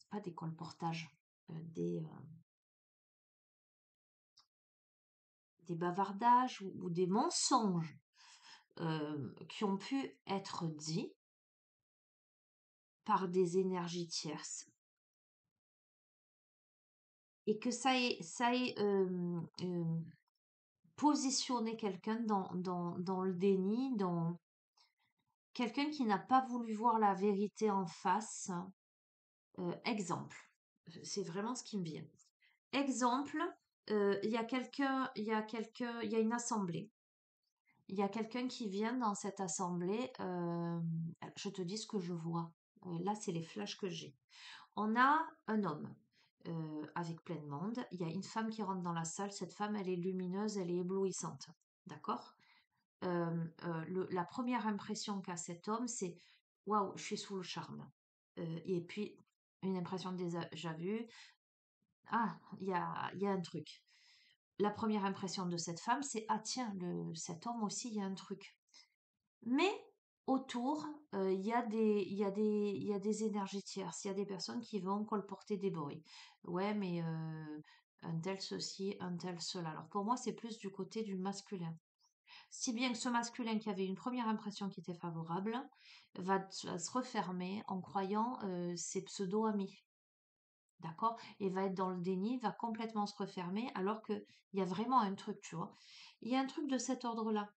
pas des colportages, des bavardages ou des mensonges qui ont pu être dits par des énergies tierces et que ça ait positionné quelqu'un dans le déni, dans quelqu'un qui n'a pas voulu voir la vérité en face. Exemple, c'est vraiment ce qui me vient. Exemple, il y a il y a une assemblée. Il y a quelqu'un qui vient dans cette assemblée. Je te dis ce que je vois. Là, c'est les flashs que j'ai. On a un homme avec plein de monde. Il y a une femme qui rentre dans la salle. Cette femme, elle est lumineuse, elle est éblouissante. D'accord. La première impression qu'a cet homme, c'est waouh, je suis sous le charme. Et puis, une impression déjà vue. Ah, il y a un truc. La première impression de cette femme, c'est ah tiens, cet homme aussi, il y a un truc. Mais autour, il y a des énergies tierces, il y a des personnes qui vont colporter des bruits. Ouais, mais un tel ceci, un tel cela. Alors pour moi, c'est plus du côté du masculin. Si bien que ce masculin qui avait une première impression qui était favorable va se refermer en croyant ses pseudo-amis. D'accord? Et va être dans le déni, va complètement se refermer alors qu'il y a vraiment un truc, tu vois. Il y a un truc de cet ordre-là.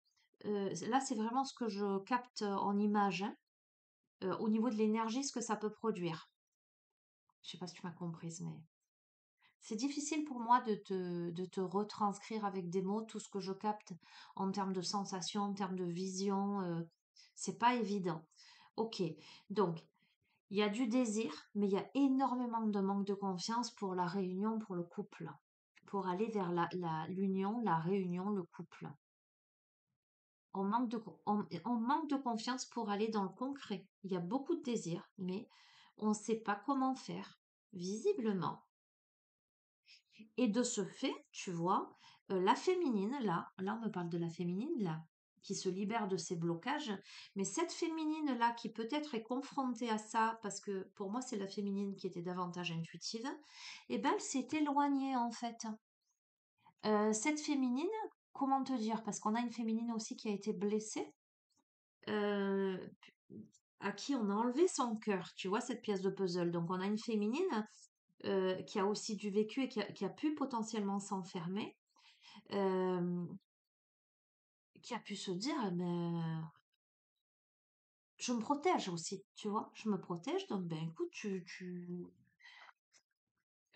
Là, c'est vraiment ce que je capte en image, hein, au niveau de l'énergie, ce que ça peut produire. Je sais pas si tu m'as comprise, mais c'est difficile pour moi de te retranscrire avec des mots tout ce que je capte en termes de sensations, en termes de vision. C'est pas évident. Ok, donc il y a du désir, mais il y a énormément de manque de confiance pour la réunion, pour le couple, pour aller vers l'union, la réunion, le couple. On manque de confiance pour aller dans le concret. Il y a beaucoup de désir, mais on ne sait pas comment faire, visiblement. Et de ce fait, tu vois, la féminine, là on me parle de la féminine, là, qui se libère de ses blocages, mais cette féminine-là qui peut-être est confrontée à ça, parce que pour moi c'est la féminine qui était davantage intuitive, eh ben elle s'est éloignée en fait. Cette féminine, comment te dire, parce qu'on a une féminine aussi qui a été blessée, euh, à qui on a enlevé son cœur, tu vois, cette pièce de puzzle. Donc on a une féminine qui a aussi du vécu et qui a pu potentiellement s'enfermer, euh, qui a pu se dire, eh ben, je me protège aussi, tu vois, je me protège, donc ben écoute,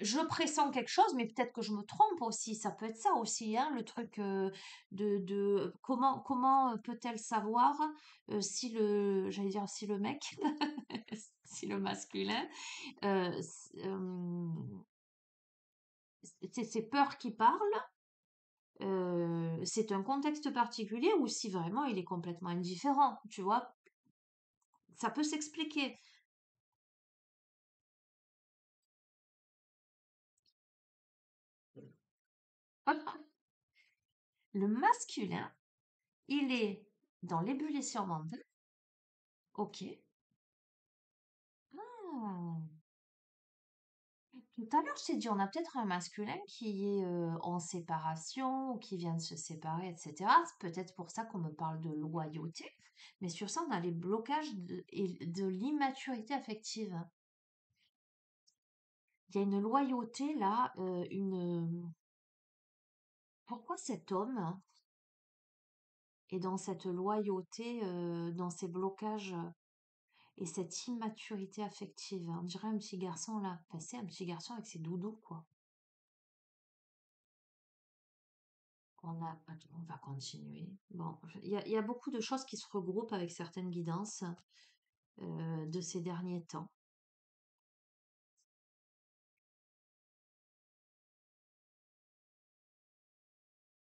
je pressens quelque chose, mais peut-être que je me trompe aussi, ça peut être ça aussi, hein, le truc comment peut-elle savoir si j'allais dire si le mec, si le masculin, euh, c'est ses peurs qui parlent, c'est un contexte particulier ou si vraiment il est complètement indifférent, tu vois, ça peut s'expliquer. Hop, le masculin, il est dans l'ébullition mentale. Ok. Ah. Tout à l'heure, je t'ai dit, on a peut-être un masculin qui est en séparation ou qui vient de se séparer, etc. C'est peut-être pour ça qu'on me parle de loyauté. Mais sur ça, on a les blocages et de l'immaturité affective. Il y a une loyauté là, Pourquoi cet homme est dans cette loyauté, dans ces blocages et cette immaturité affective? On dirait un petit garçon là. Enfin, c'est un petit garçon avec ses doudous, quoi. Attends, on va continuer. Bon, il y a beaucoup de choses qui se regroupent avec certaines guidances de ces derniers temps.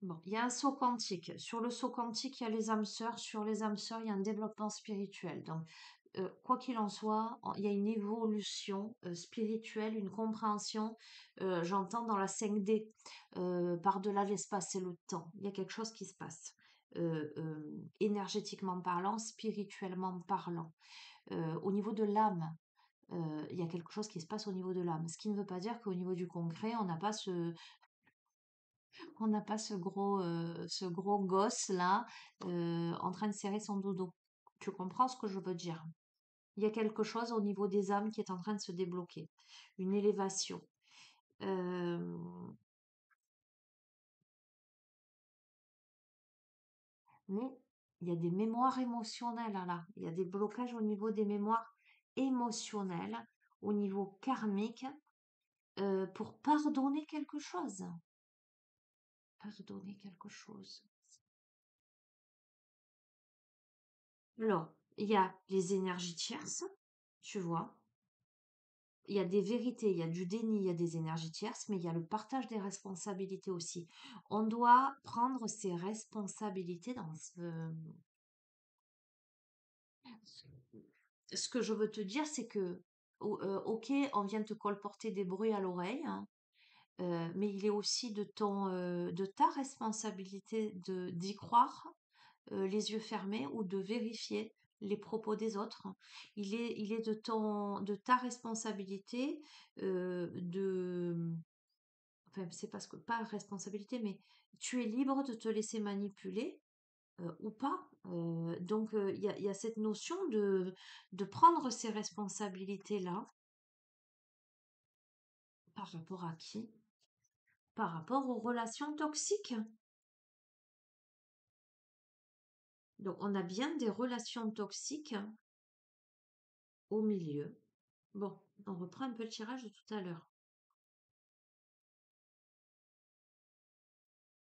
Bon, il y a un saut quantique. Sur le saut quantique, il y a les âmes sœurs. Sur les âmes sœurs, il y a un développement spirituel. Donc, quoi qu'il en soit, il y a une évolution spirituelle, une compréhension, j'entends dans la 5D, par-delà l'espace et le temps. Il y a quelque chose qui se passe, énergétiquement parlant, spirituellement parlant. Au niveau de l'âme, il y a quelque chose qui se passe au niveau de l'âme. Ce qui ne veut pas dire qu'au niveau du concret, on n'a pas ce gros gosse là en train de serrer son dodo. Tu comprends ce que je veux dire? Il y a quelque chose au niveau des âmes qui est en train de se débloquer, une élévation. Euh, mais il y a des mémoires émotionnelles là. Il y a des blocages au niveau des mémoires émotionnelles, au niveau karmique, pour pardonner quelque chose. Pardonner quelque chose. Alors, il y a les énergies tierces, tu vois. Il y a des vérités, il y a du déni, il y a des énergies tierces, mais il y a le partage des responsabilités aussi. On doit prendre ses responsabilités dans ce que je veux te dire, c'est que, ok, on vient te colporter des bruits à l'oreille, hein, mais il est aussi de ta responsabilité d'y croire, les yeux fermés, ou de vérifier les propos des autres. Il est de ta responsabilité, enfin, c'est parce que pas responsabilité, mais tu es libre de te laisser manipuler ou pas. Donc, il y a cette notion de prendre ces responsabilités-là. Par rapport à qui? Par rapport aux relations toxiques. Donc, on a bien des relations toxiques au milieu. Bon, on reprend un peu le tirage de tout à l'heure.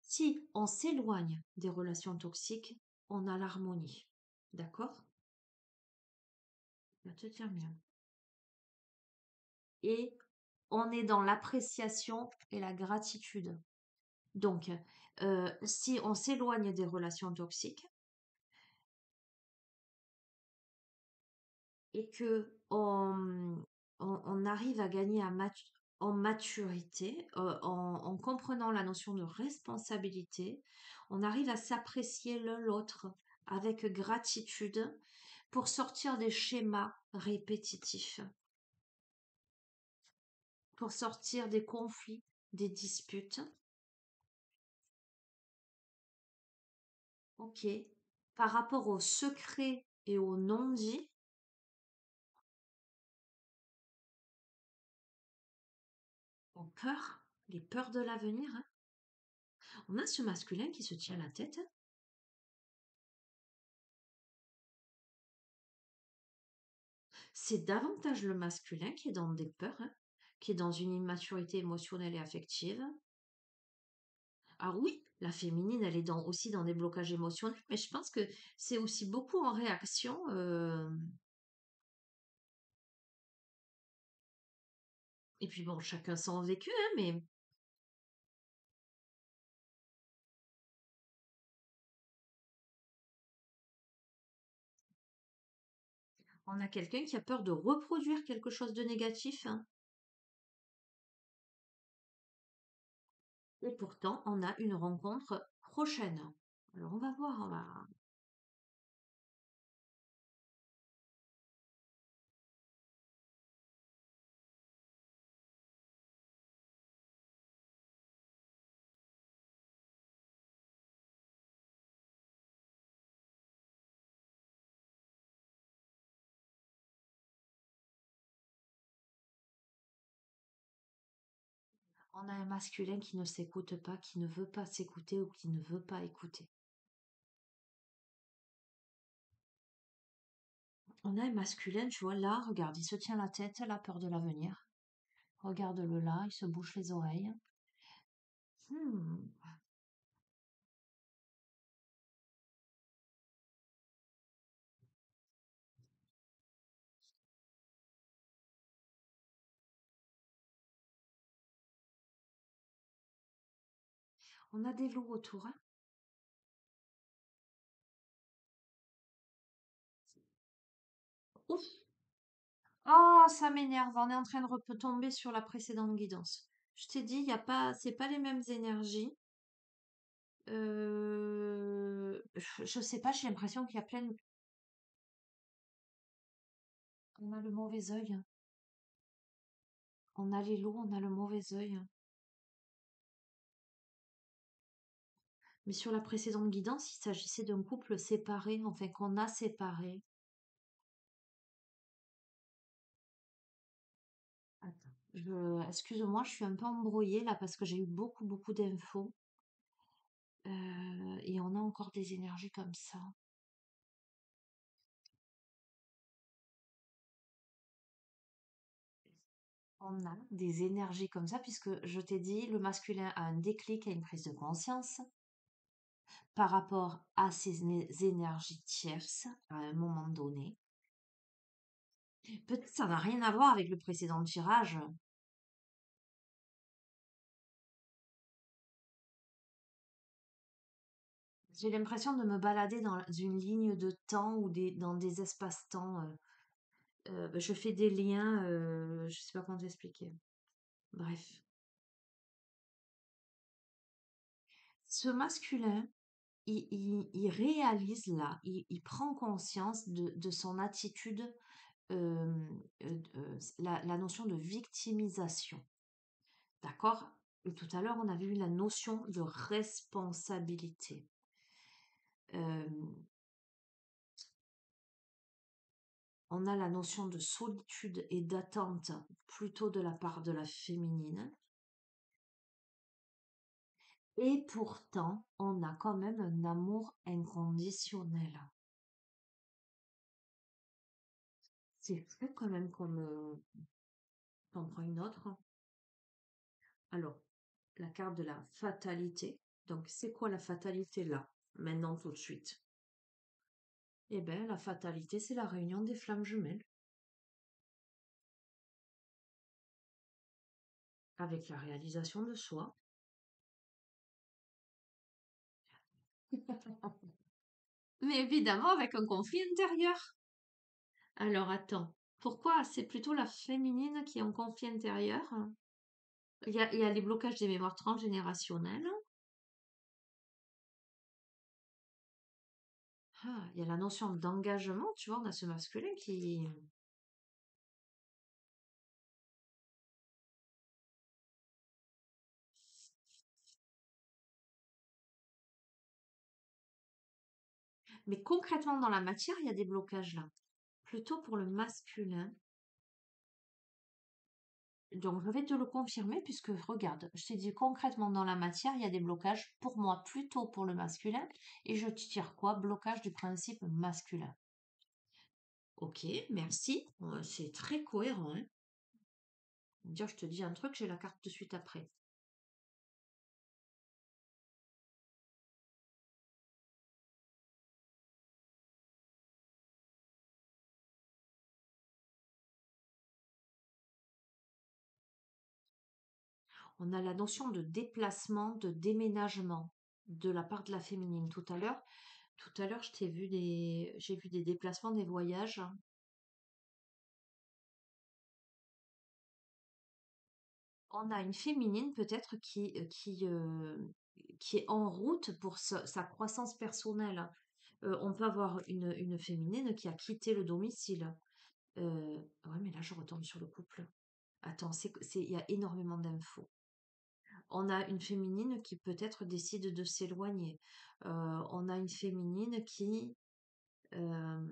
Si on s'éloigne des relations toxiques, on a l'harmonie. D'accord? Va te dire bien. Et on est dans l'appréciation et la gratitude. Donc, si on s'éloigne des relations toxiques et que on arrive à gagner en maturité, en comprenant la notion de responsabilité, on arrive à s'apprécier l'un l'autre avec gratitude pour sortir des schémas répétitifs, pour sortir des conflits, des disputes. Ok. Par rapport au secret et au non-dit, aux peurs, les peurs de l'avenir, hein. On a ce masculin qui se tient la tête, hein. C'est davantage le masculin qui est dans des peurs, hein, qui est dans une immaturité émotionnelle et affective. Alors oui, la féminine, elle est aussi dans des blocages émotionnels, mais je pense que c'est aussi beaucoup en réaction. Et puis bon, chacun son vécu, hein, mais on a quelqu'un qui a peur de reproduire quelque chose de négatif, hein. Et pourtant, on a une rencontre prochaine. Alors on va voir, on a un masculin qui ne s'écoute pas, qui ne veut pas s'écouter ou qui ne veut pas écouter. On a un masculin, tu vois, là, regarde, il se tient la tête, la peur de l'avenir. Regarde-le là, il se bouche les oreilles. Hmm. On a des loups autour, hein. Ouf! Oh, ça m'énerve. On est en train de retomber sur la précédente guidance. Je t'ai dit, y a pas, c'est pas les mêmes énergies. Je sais pas, j'ai l'impression qu'il y a plein de... On a le mauvais œil. On a les loups, on a le mauvais œil. Mais sur la précédente guidance, il s'agissait d'un couple séparé, enfin qu'on a séparé. Attends, excuse-moi, je suis un peu embrouillée là parce que j'ai eu beaucoup d'infos. Et on a encore des énergies comme ça. On a des énergies comme ça puisque je t'ai dit, le masculin a un déclic, a une prise de conscience par rapport à ses énergies tierces à un moment donné. Peut-être ça n'a rien à voir avec le précédent tirage. J'ai l'impression de me balader dans une ligne de temps ou dans des espaces-temps. Je fais des liens, je sais pas comment t'expliquer. Bref. Ce masculin, il réalise là, il prend conscience de son attitude, la notion de victimisation. D'accord? Et tout à l'heure, on avait eu la notion de responsabilité. Euh, on a la notion de solitude et d'attente plutôt de la part de la féminine. Et pourtant, on a quand même un amour inconditionnel. C'est fou quand même comme... t'en prends une autre. Alors, la carte de la fatalité. Donc, c'est quoi la fatalité là, maintenant tout de suite? Eh bien, la fatalité, c'est la réunion des flammes jumelles avec la réalisation de soi. Mais évidemment, avec un conflit intérieur. Alors, attends. Pourquoi c'est plutôt la féminine qui est en conflit intérieur? Il y a les blocages des mémoires transgénérationnelles. Ah, il y a la notion d'engagement, tu vois, on a ce masculin qui... Mais concrètement, dans la matière, il y a des blocages là. Plutôt pour le masculin. Donc, je vais te le confirmer puisque, regarde, je t'ai dit concrètement dans la matière, il y a des blocages pour moi plutôt pour le masculin. Et je te tire quoi? Blocage du principe masculin. Ok, merci. C'est très cohérent, hein. Dire, je te dis un truc, j'ai la carte de suite après. On a la notion de déplacement, de déménagement de la part de la féminine. Tout à l'heure, j'ai vu des déplacements, des voyages. On a une féminine peut-être qui est en route pour sa croissance personnelle. On peut avoir une féminine qui a quitté le domicile. Ouais, mais là, je retombe sur le couple. Attends, il y a énormément d'infos. On a une féminine qui peut-être décide de s'éloigner. On a une féminine euh,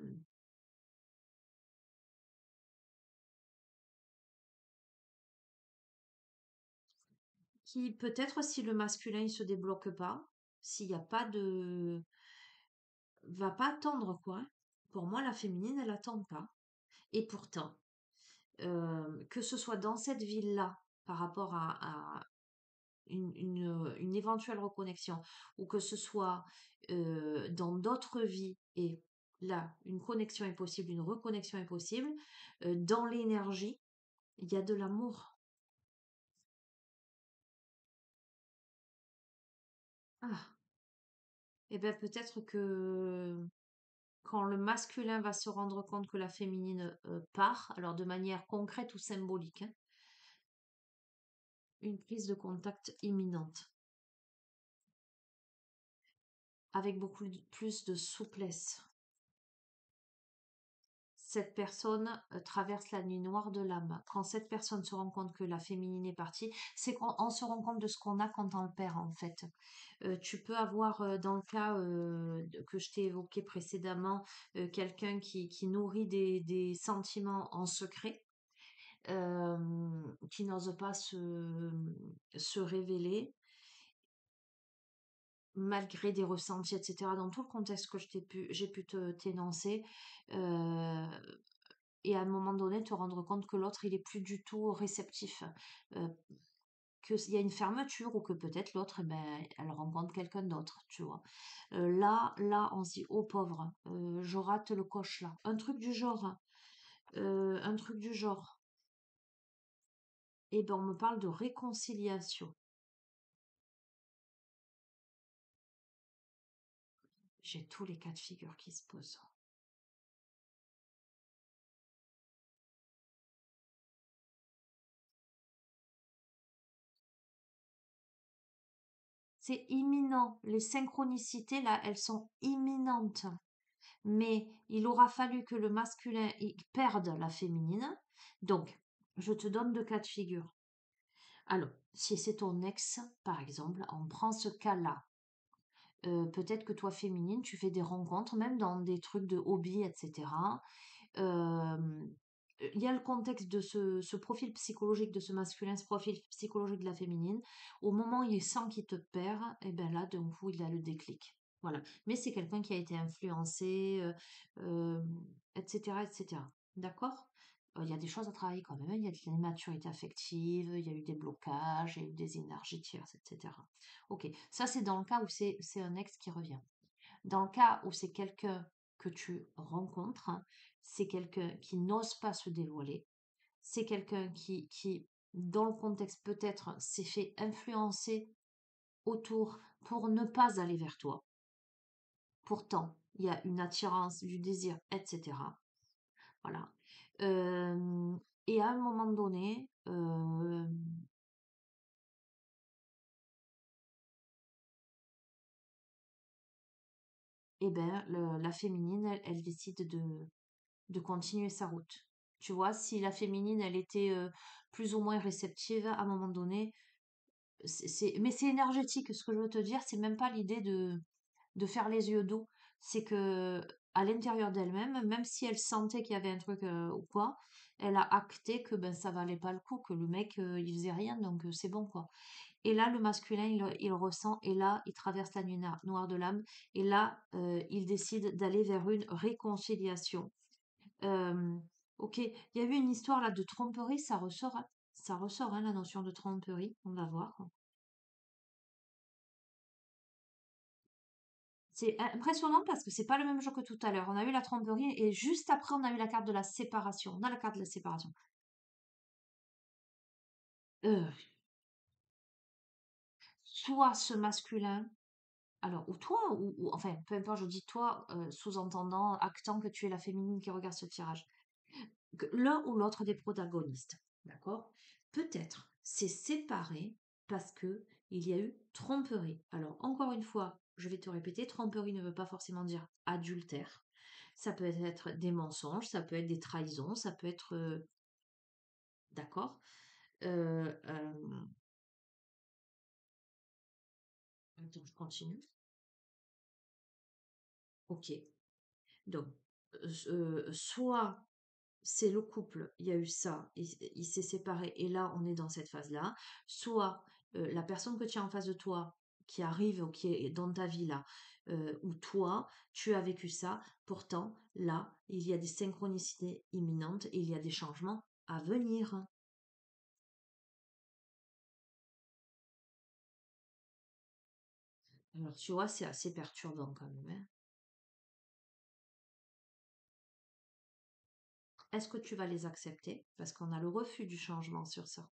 qui peut-être si le masculin il se débloque pas, s'il n'y a pas de, va pas attendre quoi. Pour moi, la féminine, elle attend pas. Et pourtant, que ce soit dans cette ville-là, par rapport à une éventuelle reconnexion, ou que ce soit dans d'autres vies, et là, une connexion est possible, une reconnexion est possible, dans l'énergie, il y a de l'amour. Ah, et bien peut-être que quand le masculin va se rendre compte que la féminine part, alors de manière concrète ou symbolique, hein, une prise de contact imminente, avec beaucoup plus de souplesse. Cette personne traverse la nuit noire de l'âme. Quand cette personne se rend compte que la féminine est partie, c'est qu'on se rend compte de ce qu'on a quand on le perd en fait. Tu peux avoir, dans le cas que je t'ai évoqué précédemment, quelqu'un qui nourrit des sentiments en secret, qui n'ose pas se révéler, malgré des ressentis, etc. Dans tout le contexte que j'ai pu t'énoncer, euh, et à un moment donné te rendre compte que l'autre il est plus du tout réceptif, euh, qu'il y a une fermeture ou que peut-être l'autre eh ben, elle rencontre quelqu'un d'autre, tu vois. Là on se dit oh pauvre, je rate le coche là, un truc du genre, hein. Un truc du genre, et ben on me parle de réconciliation. J'ai tous les cas de figure qui se posent. C'est imminent, les synchronicités là elles sont imminentes. Mais il aura fallu que le masculin perde la féminine. Donc, je te donne deux cas de figure. Alors, si c'est ton ex, par exemple, on prend ce cas-là. Peut-être que toi, féminine, tu fais des rencontres, même dans des trucs de hobby, etc. Euh, il y a le contexte de ce profil psychologique de ce masculin, ce profil psychologique de la féminine. Au moment où il sent qu'il te perd, et bien là, d'un coup, il a le déclic. Voilà. Mais c'est quelqu'un qui a été influencé, euh, etc., etc. D'accord? Il y a des choses à travailler quand même, hein. Il y a de l'immaturité affective, il y a eu des blocages, il y a eu des énergies tierces, etc. Ok, ça c'est dans le cas où c'est un ex qui revient. Dans le cas où c'est quelqu'un que tu rencontres, hein, c'est quelqu'un qui n'ose pas se dévoiler, c'est quelqu'un qui, dans le contexte peut-être, s'est fait influencer autour pour ne pas aller vers toi. Pourtant, il y a une attirance, du désir, etc. Voilà. Euh, et à un moment donné, eh ben, la féminine, elle décide de continuer sa route. Tu vois, si la féminine, elle était plus ou moins réceptive, à un moment donné, mais c'est énergétique. Ce que je veux te dire, c'est même pas l'idée de faire les yeux doux. C'est que à l'intérieur d'elle-même, même si elle sentait qu'il y avait un truc ou quoi, elle a acté que ben ça valait pas le coup, que le mec il faisait rien, donc c'est bon quoi. Et là, le masculin, il ressent, et là, il traverse la nuit noire de l'âme, et là, il décide d'aller vers une réconciliation. Euh, ok, il y a eu une histoire là de tromperie, ça ressort, hein, la notion de tromperie, on va voir. C'est impressionnant parce que c'est pas le même jeu que tout à l'heure. On a eu la tromperie et juste après on a eu la carte de la séparation. On a la carte de la séparation. Euh, Soit ce masculin, alors ou toi, enfin peu importe, je dis toi, sous-entendant, actant que tu es la féminine qui regarde ce tirage. Que l'un ou l'autre des protagonistes, d'accord? Peut-être s'est séparé parce que il y a eu tromperie. Alors encore une fois, je vais te répéter, tromperie ne veut pas forcément dire adultère. Ça peut être des mensonges, ça peut être des trahisons, ça peut être d'accord. Euh, euh, Attends, je continue. Ok. Donc, soit c'est le couple, il y a eu ça, il s'est séparé et là on est dans cette phase-là, soit la personne que tu as en face de toi qui arrive ou qui est dans ta vie là, ou toi, tu as vécu ça, pourtant là, il y a des synchronicités imminentes, il y a des changements à venir. Alors tu vois, c'est assez perturbant quand même, hein. Est-ce que tu vas les accepter? Parce qu'on a le refus du changement sur ça.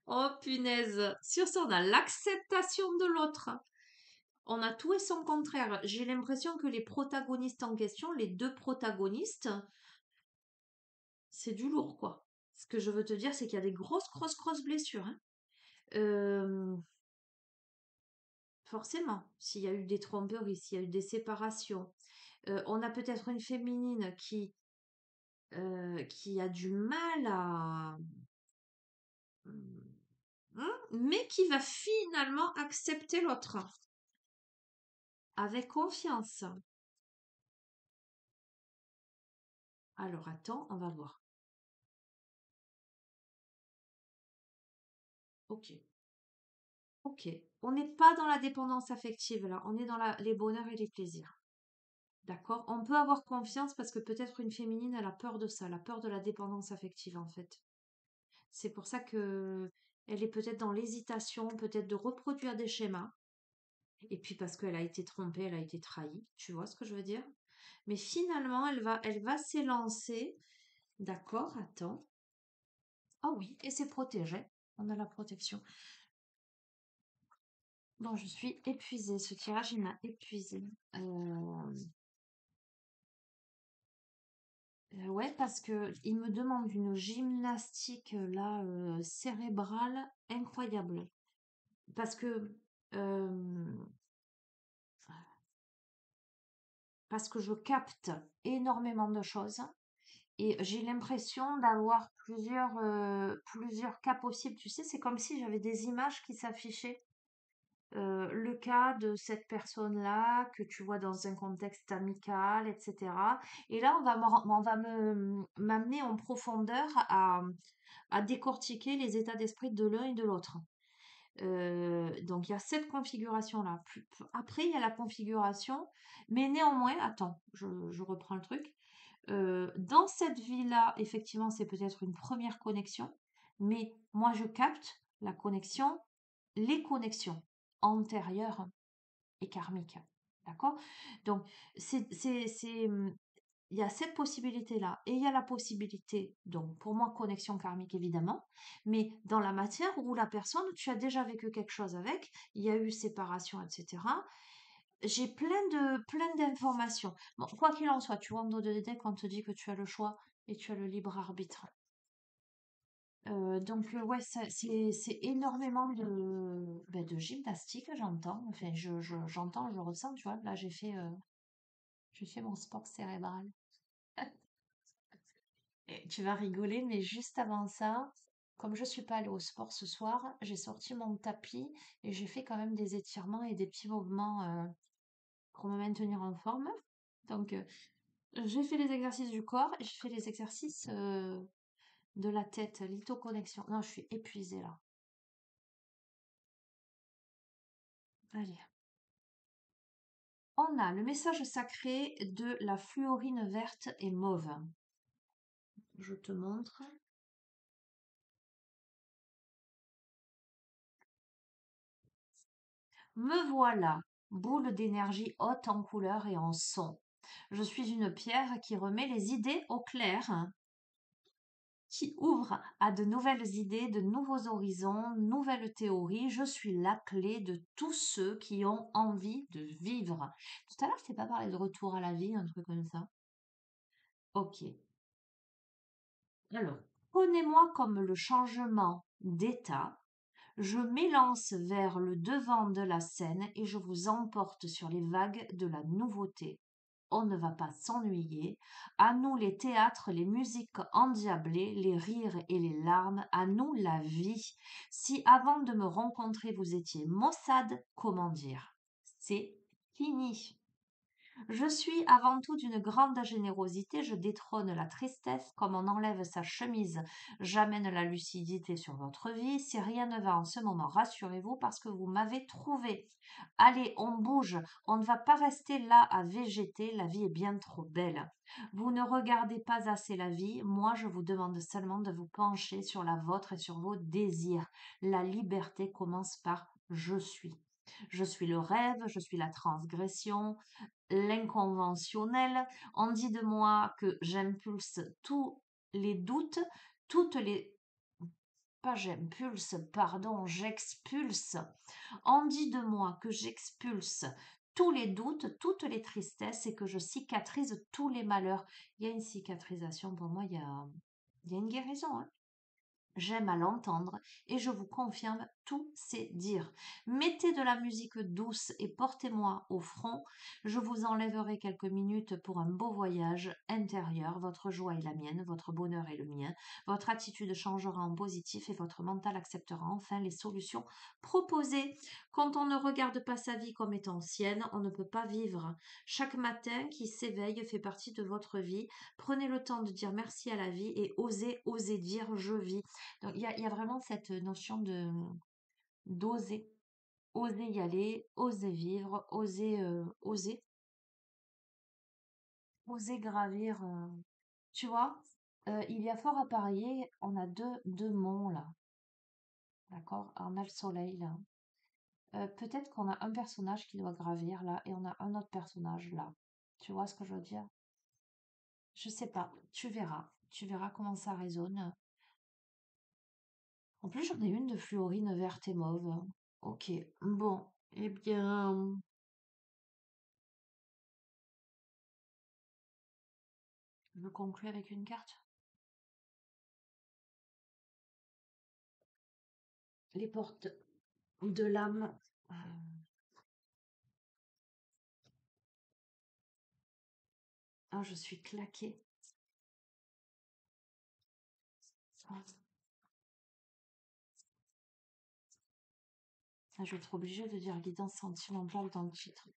Oh punaise. Sur ça, on a l'acceptation de l'autre. On a tout et son contraire. J'ai l'impression que les protagonistes en question, les deux protagonistes, c'est du lourd, quoi. Ce que je veux te dire, c'est qu'il y a des grosses, grosses, grosses blessures, hein. Euh, Forcément, s'il y a eu des tromperies, s'il y a eu des séparations, on a peut-être une féminine qui a du mal à... mais qui va finalement accepter l'autre avec confiance. Alors attends, on va voir. Ok, ok. On n'est pas dans la dépendance affective là, on est dans les bonheurs et les plaisirs. D'accord? On peut avoir confiance parce que peut-être une féminine, elle a peur de ça, elle a peur de la dépendance affective en fait. C'est pour ça que elle est peut-être dans l'hésitation, peut-être de reproduire des schémas. Et puis parce qu'elle a été trompée, elle a été trahie. Tu vois ce que je veux dire? Mais finalement, elle va s'élancer. D'accord, attends. Ah oui, et c'est protégé. On a la protection. Bon, je suis épuisée. Ce tirage, il m'a épuisée. Ouais, parce que il me demande une gymnastique là cérébrale incroyable. Parce que euh, parce que je capte énormément de choses et j'ai l'impression d'avoir plusieurs cas possibles. Tu sais, c'est comme si j'avais des images qui s'affichaient. Le cas de cette personne-là que tu vois dans un contexte amical, etc. Et là, m'amener en profondeur à décortiquer les états d'esprit de l'un et de l'autre. Donc il y a cette configuration-là. Après, il y a la configuration, mais néanmoins, attends, je reprends le truc. Dans cette vie-là, effectivement, c'est peut-être une première connexion, mais moi, je capte la connexion, les connexions antérieures et karmiques. D'accord? Donc, il y a cette possibilité-là, et il y a la possibilité, donc pour moi, connexion karmique évidemment, mais dans la matière où la personne, tu as déjà vécu quelque chose avec, il y a eu séparation, etc. J'ai plein d'informations. Bon, quoi qu'il en soit, tu vois, dans le deck, on te dit que tu as le choix et tu as le libre arbitre. Donc, ouais, c'est énormément de gymnastique, j'entends. Enfin, j'entends, je ressens, tu vois. Là, j'ai fait mon sport cérébral. Et tu vas rigoler, mais juste avant ça, comme je suis pas allée au sport ce soir, j'ai sorti mon tapis et j'ai fait quand même des étirements et des petits mouvements pour me maintenir en forme. Donc, j'ai fait les exercices du corps et j'ai fait les exercices de la tête, lithoconnexion. Non, je suis épuisée là. Allez. On a le message sacré de la fluorine verte et mauve. Je te montre. Me voilà, boule d'énergie haute en couleur et en son. Je suis une pierre qui remet les idées au clair, qui ouvre à de nouvelles idées, de nouveaux horizons, nouvelles théories. Je suis la clé de tous ceux qui ont envie de vivre. Tout à l'heure, je t'ai pas parlé de retour à la vie, un truc comme ça. Ok. Alors, prenez-moi comme le changement d'état. Je m'élance vers le devant de la scène et je vous emporte sur les vagues de la nouveauté. On ne va pas s'ennuyer. À nous les théâtres, les musiques endiablées, les rires et les larmes, à nous la vie. Si avant de me rencontrer vous étiez maussade, comment dire? C'est fini. Je suis avant tout d'une grande générosité, je détrône la tristesse comme on enlève sa chemise, j'amène la lucidité sur votre vie. Si rien ne va en ce moment, rassurez-vous parce que vous m'avez trouvé. Allez, on bouge, on ne va pas rester là à végéter, la vie est bien trop belle. Vous ne regardez pas assez la vie, moi je vous demande seulement de vous pencher sur la vôtre et sur vos désirs. La liberté commence par je suis. Je suis le rêve, je suis la transgression, l'inconventionnel. On dit de moi que j'impulse tous les doutes, toutes les pas j'impulse, pardon, j'expulse. On dit de moi que j'expulse tous les doutes, toutes les tristesses et que je cicatrise tous les malheurs. Il y a une cicatrisation, pour moi, il y a une guérison, hein. J'aime à l'entendre et je vous confirme tous ces dires. Mettez de la musique douce et portez-moi au front. Je vous enlèverai quelques minutes pour un beau voyage intérieur. Votre joie est la mienne, votre bonheur est le mien. Votre attitude changera en positif et votre mental acceptera enfin les solutions proposées. Quand on ne regarde pas sa vie comme étant sienne, on ne peut pas vivre. Chaque matin qui s'éveille fait partie de votre vie. Prenez le temps de dire merci à la vie et osez dire je vis. Donc, il y a vraiment cette notion de d'oser, oser y aller, oser vivre, oser gravir. Tu vois, il y a fort à parier, on a deux monts là, d'accord? On a le soleil là. Peut-être qu'on a un personnage qui doit gravir là et on a un autre personnage là. Tu vois ce que je veux dire? Je sais pas, tu verras. Tu verras comment ça résonne. En plus, j'en ai une de fluorine verte et mauve. Ok, bon, eh bien. Je conclue avec une carte. Les portes de l'âme. Ah, je suis claquée. Ah, je vais être obligée de dire guidance sentimentale dans le titre.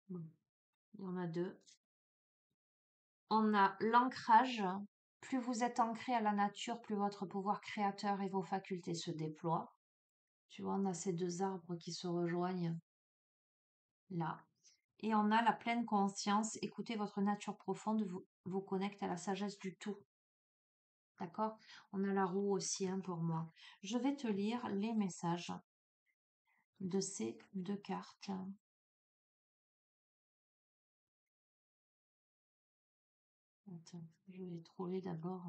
Bon, il y en a deux. On a l'ancrage. Plus vous êtes ancré à la nature, plus votre pouvoir créateur et vos facultés se déploient. Tu vois, on a ces deux arbres qui se rejoignent là. Et on a la pleine conscience. Écoutez, votre nature profonde vous connecte à la sagesse du tout. D'accord? On a la roue aussi, hein, pour moi. Je vais te lire les messages de ces deux cartes. Attends, je vais trouver d'abord.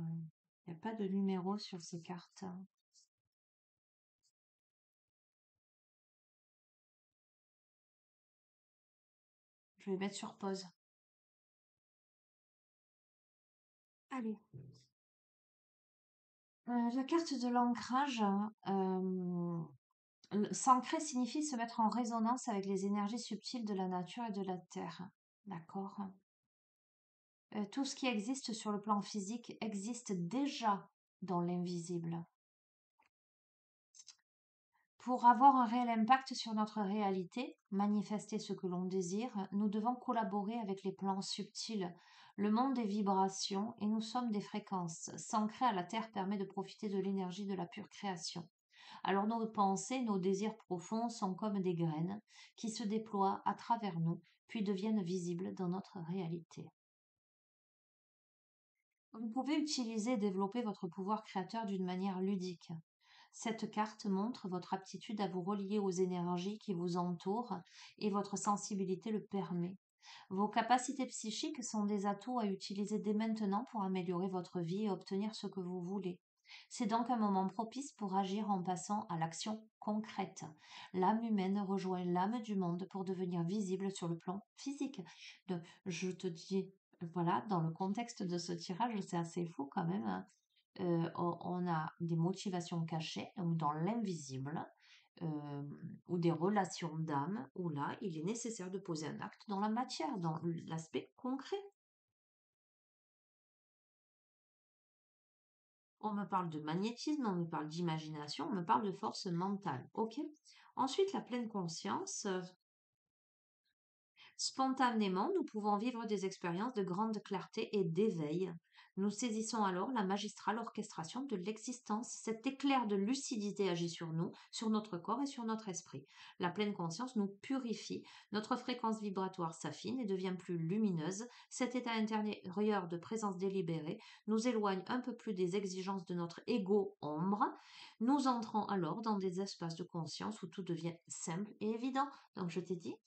Il n'y a pas de numéro sur ces cartes. Je vais mettre sur pause. Allez. La carte de l'ancrage, s'ancrer signifie se mettre en résonance avec les énergies subtiles de la nature et de la terre. D'accord? Tout ce qui existe sur le plan physique existe déjà dans l'invisible. Pour avoir un réel impact sur notre réalité, manifester ce que l'on désire, nous devons collaborer avec les plans subtils, le monde des vibrations, et nous sommes des fréquences. S'ancrer à la Terre permet de profiter de l'énergie de la pure création. Alors nos pensées, nos désirs profonds sont comme des graines qui se déploient à travers nous, puis deviennent visibles dans notre réalité. Vous pouvez utiliser et développer votre pouvoir créateur d'une manière ludique. Cette carte montre votre aptitude à vous relier aux énergies qui vous entourent et votre sensibilité le permet. Vos capacités psychiques sont des atouts à utiliser dès maintenant pour améliorer votre vie et obtenir ce que vous voulez. C'est donc un moment propice pour agir en passant à l'action concrète. L'âme humaine rejoint l'âme du monde pour devenir visible sur le plan physique. Donc, je te dis, voilà, dans le contexte de ce tirage, c'est assez fou quand même, hein. On a des motivations cachées, donc dans l'invisible, euh, ou des relations d'âme, où là, il est nécessaire de poser un acte dans la matière, dans l'aspect concret. On me parle de magnétisme, on me parle d'imagination, on me parle de force mentale. Ok. Ensuite, la pleine conscience. Spontanément, nous pouvons vivre des expériences de grande clarté et d'éveil. Nous saisissons alors la magistrale orchestration de l'existence. Cet éclair de lucidité agit sur nous, sur notre corps et sur notre esprit. La pleine conscience nous purifie, notre fréquence vibratoire s'affine et devient plus lumineuse. Cet état intérieur de présence délibérée nous éloigne un peu plus des exigences de notre ego ombre. Nous entrons alors dans des espaces de conscience où tout devient simple et évident. Donc je t'ai dit,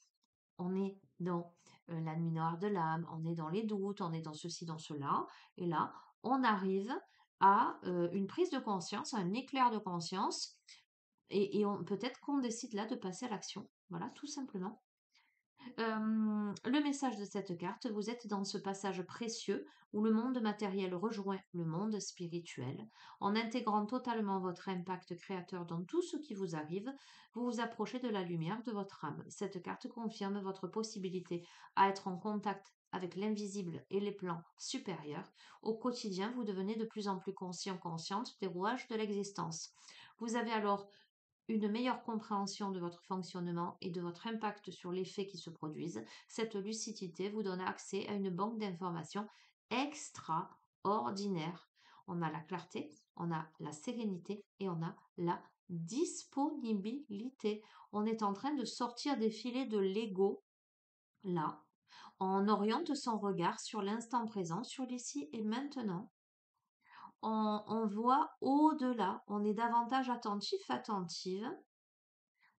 on est dans la nuit noire de l'âme, on est dans les doutes, on est dans ceci, dans cela. Et là, on arrive à une prise de conscience, à un éclair de conscience. Et peut-être qu'on décide là de passer à l'action. Voilà, tout simplement. Le message de cette carte, vous êtes dans ce passage précieux où le monde matériel rejoint le monde spirituel. En intégrant totalement votre impact créateur dans tout ce qui vous arrive, vous vous approchez de la lumière de votre âme. Cette carte confirme votre possibilité à être en contact avec l'invisible et les plans supérieurs. Au quotidien, vous devenez de plus en plus conscient, consciente des rouages de l'existence. Vous avez alors une meilleure compréhension de votre fonctionnement et de votre impact sur les faits qui se produisent. Cette lucidité vous donne accès à une banque d'informations extraordinaire. On a la clarté, on a la sérénité et on a la disponibilité. On est en train de sortir des filets de l'ego, là. On oriente son regard sur l'instant présent, sur l'ici et maintenant. On voit au-delà, on est davantage attentif, attentive.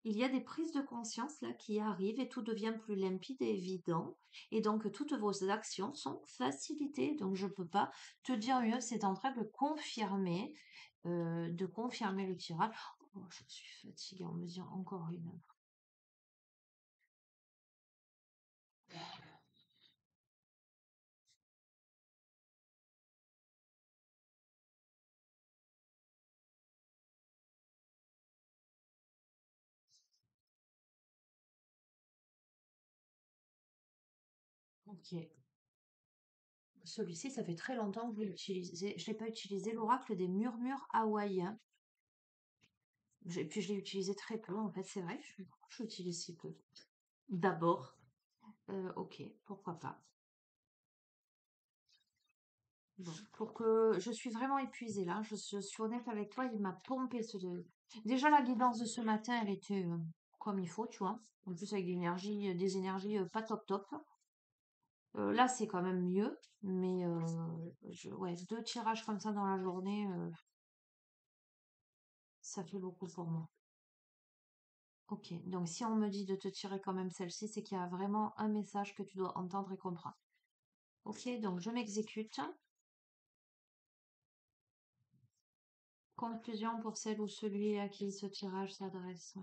Il y a des prises de conscience là qui arrivent et tout devient plus limpide et évident. Et donc toutes vos actions sont facilitées. Donc je ne peux pas te dire mieux, c'est en train de confirmer le tirage. Oh, je suis fatiguée, on me dit encore une heure. Ok. Celui-ci, ça fait très longtemps que je l'utilise. Je l'ai pas utilisé, l'oracle des murmures hawaïens. Puis je l'ai utilisé très peu, en fait, c'est vrai. Je l'utilise si peu. D'abord, ok, pourquoi pas. Bon, pour que je suis vraiment épuisée là, je suis honnête avec toi, il m'a pompé Déjà la guidance de ce matin, elle était comme il faut, tu vois. En plus avec des énergies pas top top. Là c'est quand même mieux, mais ouais, 2 tirages comme ça dans la journée, ça fait beaucoup pour moi. Ok, donc si on me dit de te tirer quand même celle-ci, c'est qu'il y a vraiment un message que tu dois entendre et comprendre. Ok, donc je m'exécute. Conclusion pour celle ou celui à qui ce tirage s'adresse.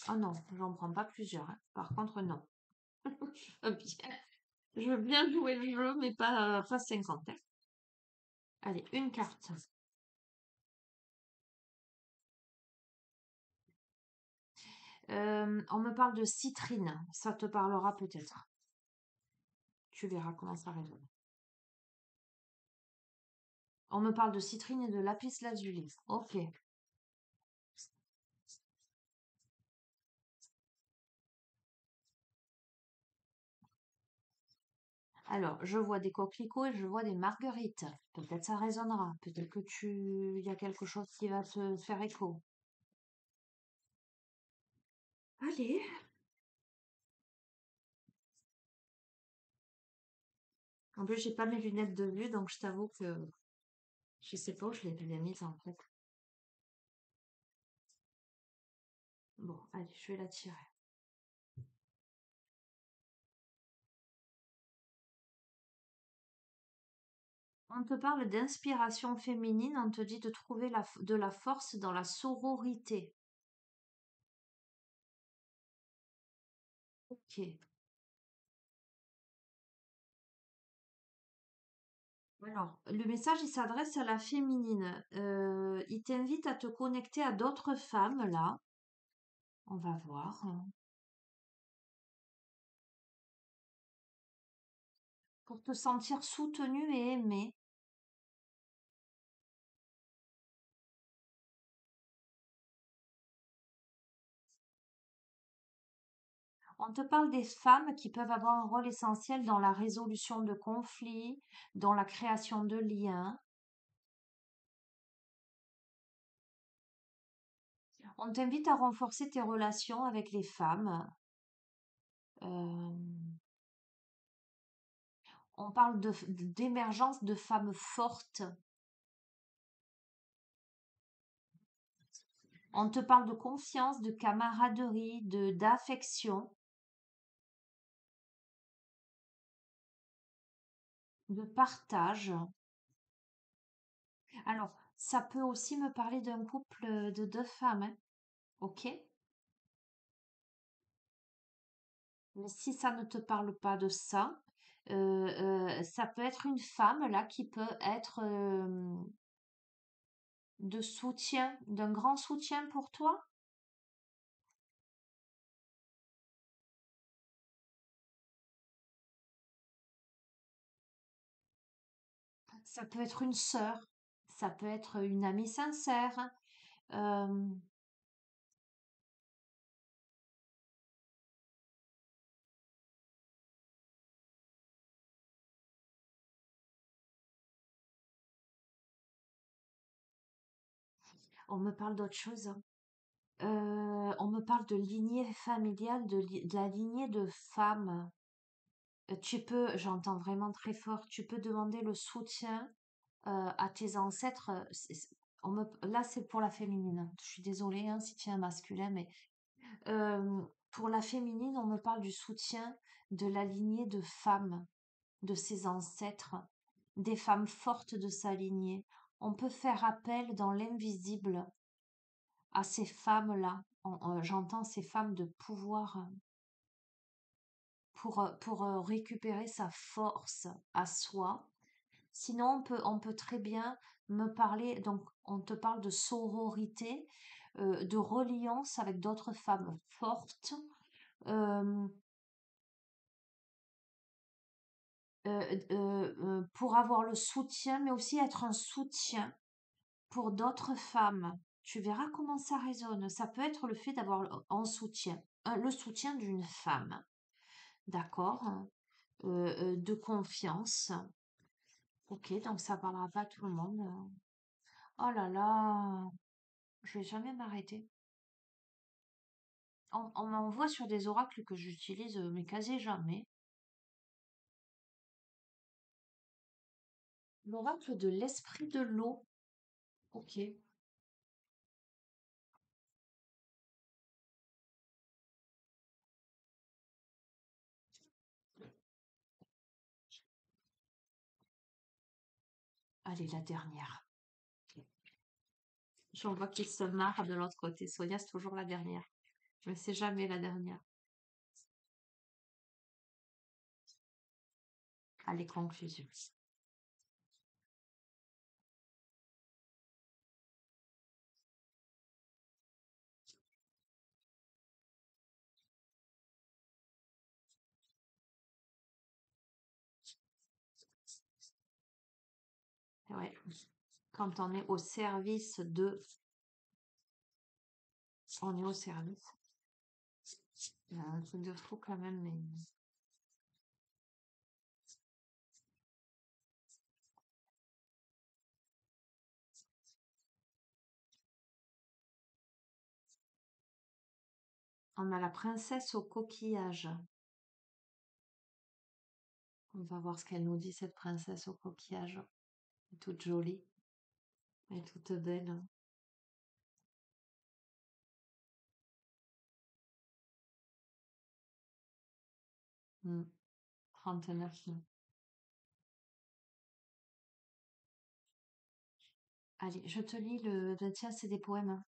Ah non, j'en prends pas plusieurs, hein. Par contre, non. Je veux bien jouer le jeu, mais pas 50, hein. Allez, une carte. On me parle de citrine. Ça te parlera peut-être. Tu verras comment ça résonne. On me parle de citrine et de lapis lazuli. Ok. Alors, je vois des coquelicots et je vois des marguerites. Peut-être ça résonnera. Peut-être que il y a quelque chose qui va te faire écho. Allez. En plus, j'ai pas mes lunettes de vue, donc je t'avoue que je sais pas où je les ai mises en fait. Bon, allez, je vais la tirer. On te parle d'inspiration féminine, on te dit de trouver de la force dans la sororité. Ok. Alors, le message, il s'adresse à la féminine. Il t'invite à te connecter à d'autres femmes, là. On va voir, hein. Pour te sentir soutenue et aimée. On te parle des femmes qui peuvent avoir un rôle essentiel dans la résolution de conflits, dans la création de liens. On t'invite à renforcer tes relations avec les femmes. Euh, on parle d'émergence de femmes fortes. On te parle de confiance, de camaraderie, d'affection, de partage. Alors, ça peut aussi me parler d'un couple de deux femmes, hein, ok? Mais si ça ne te parle pas de ça, ça peut être une femme là qui peut être de soutien, d'un grand soutien pour toi. Ça peut être une sœur, ça peut être une amie sincère. euh, on me parle d'autre chose, hein. On me parle de lignée familiale, de la lignée de femmes. Tu peux, j'entends vraiment très fort, tu peux demander le soutien à tes ancêtres. Là, c'est pour la féminine. Je suis désolée hein, si tu es un masculin, mais pour la féminine, on me parle du soutien de la lignée de femmes, de ses ancêtres, des femmes fortes de sa lignée. On peut faire appel dans l'invisible à ces femmes-là. J'entends ces femmes de pouvoir pour récupérer sa force à soi. Sinon, on peut très bien me parler, donc on te parle de sororité, de reliance avec d'autres femmes fortes, euh, pour avoir le soutien, mais aussi être un soutien pour d'autres femmes. Tu verras comment ça résonne. Ça peut être le fait d'avoir en soutien, le soutien d'une femme, d'accord, hein, de confiance. Ok, donc ça parlera pas à tout le monde. Oh là là, je vais jamais m'arrêter. On m'envoie sur des oracles que j'utilise, mais quasi jamais. L'oracle de l'esprit de l'eau. Ok. Allez, la dernière. J'en vois qui se marre de l'autre côté. Sonia, c'est toujours la dernière. Mais c'est jamais la dernière. Allez, conclusion. Ouais. Quand on est au service de... On est au service. Il y a un truc de fou quand même, mais... On a la princesse au coquillage. On va voir ce qu'elle nous dit, cette princesse au coquillage. Elle est toute jolie. Elle est toute belle. Hmm. 39. Allez, je te lis tiens, c'est des poèmes, hein.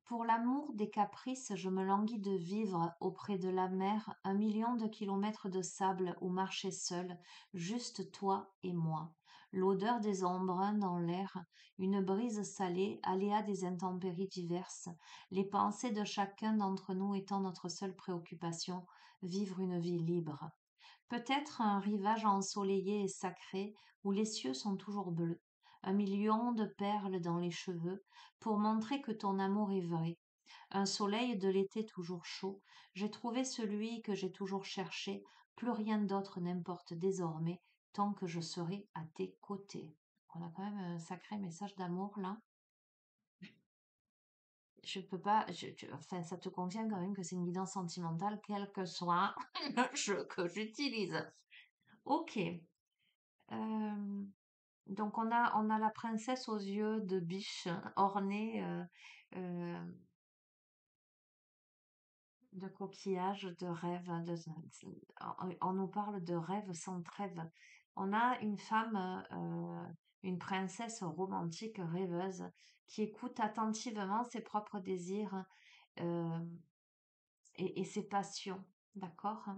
Pour l'amour des caprices, je me languis de vivre auprès de la mer, 1 million de kilomètres de sable où marcher seul, juste toi et moi. L'odeur des embruns dans l'air, une brise salée, aléa des intempéries diverses, les pensées de chacun d'entre nous étant notre seule préoccupation, vivre une vie libre. Peut-être un rivage ensoleillé et sacré où les cieux sont toujours bleus, 1 million de perles dans les cheveux pour montrer que ton amour est vrai. Un soleil de l'été toujours chaud. J'ai trouvé celui que j'ai toujours cherché. Plus rien d'autre n'importe désormais, tant que je serai à tes côtés. On a quand même un sacré message d'amour là. Je peux pas, enfin, ça te convient quand même que c'est une guidance sentimentale, quel que soit le jeu que j'utilise. Ok. Euh, donc on a la princesse aux yeux de biche ornée de coquillages, de rêves. On nous parle de rêves sans trêve. On a une femme, une princesse romantique rêveuse qui écoute attentivement ses propres désirs euh, et ses passions. D'accord?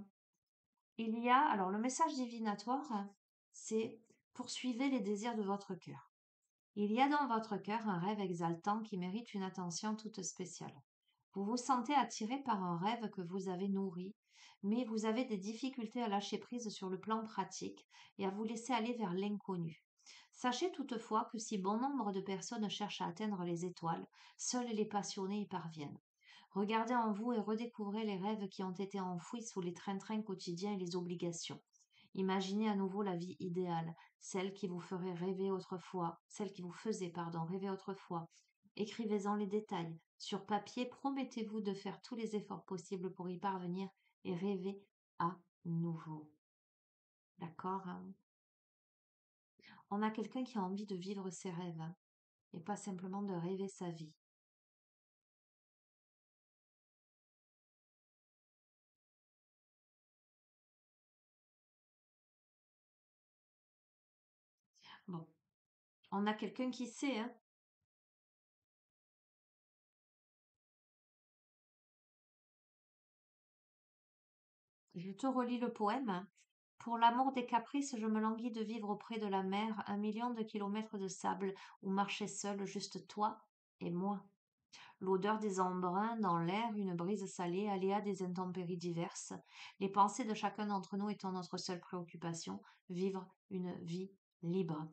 Il y a, alors le message divinatoire, c'est poursuivez les désirs de votre cœur. Il y a dans votre cœur un rêve exaltant qui mérite une attention toute spéciale. Vous vous sentez attiré par un rêve que vous avez nourri, mais vous avez des difficultés à lâcher prise sur le plan pratique et à vous laisser aller vers l'inconnu. Sachez toutefois que si bon nombre de personnes cherchent à atteindre les étoiles, seuls les passionnés y parviennent. Regardez en vous et redécouvrez les rêves qui ont été enfouis sous les trains-trains quotidiens et les obligations. Imaginez à nouveau la vie idéale, celle qui vous ferait rêver autrefois, celle qui vous faisait, pardon, rêver autrefois. Écrivez-en les détails. Sur papier, promettez-vous de faire tous les efforts possibles pour y parvenir et rêver à nouveau. D'accord, hein? On a quelqu'un qui a envie de vivre ses rêves, hein, et pas simplement de rêver sa vie. Bon, on a quelqu'un qui sait, hein. Je te relis le poème. Pour l'amour des caprices, je me languis de vivre auprès de la mer, 1 million de kilomètres de sable, où marchaient seuls juste toi et moi. L'odeur des embruns dans l'air, une brise salée, aléa des intempéries diverses, les pensées de chacun d'entre nous étant notre seule préoccupation, vivre une vie libre.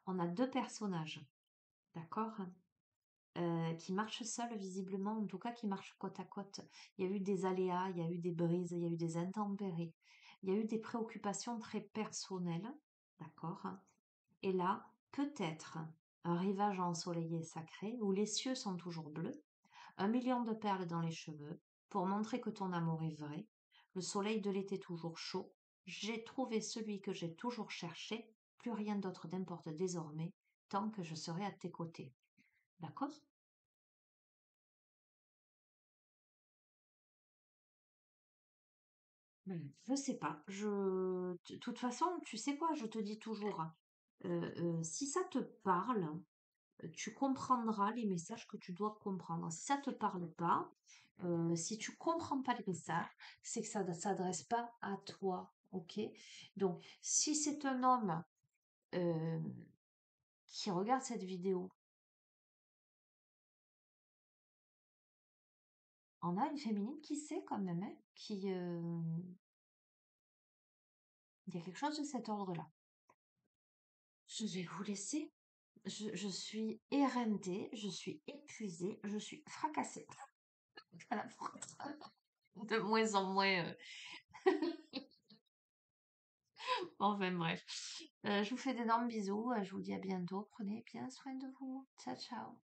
On a deux personnages, d'accord, qui marchent seuls visiblement, en tout cas qui marchent côte à côte. Il y a eu des aléas, il y a eu des brises, il y a eu des intempéries, il y a eu des préoccupations très personnelles, d'accord. Et là, peut-être un rivage ensoleillé et sacré, où les cieux sont toujours bleus, 1 million de perles dans les cheveux, pour montrer que ton amour est vrai, le soleil de l'été toujours chaud, j'ai trouvé celui que j'ai toujours cherché, plus rien d'autre n'importe désormais, tant que je serai à tes côtés. D'accord? Je sais pas. De toute façon, tu sais quoi, je te dis toujours, hein, si ça te parle, tu comprendras les messages que tu dois comprendre. Si ça te parle pas, si tu comprends pas les messages, c'est que ça ne s'adresse pas à toi. Ok? Donc, si c'est un homme euh, qui regarde cette vidéo, on a une féminine qui sait quand même, hein, il y a quelque chose de cet ordre-là. Je vais vous laisser. Je suis éreintée, je suis épuisée, je suis fracassée. À la ventre. De moins en moins. Enfin bref. Je vous fais d'énormes bisous. Je vous dis à bientôt. Prenez bien soin de vous. Ciao, ciao.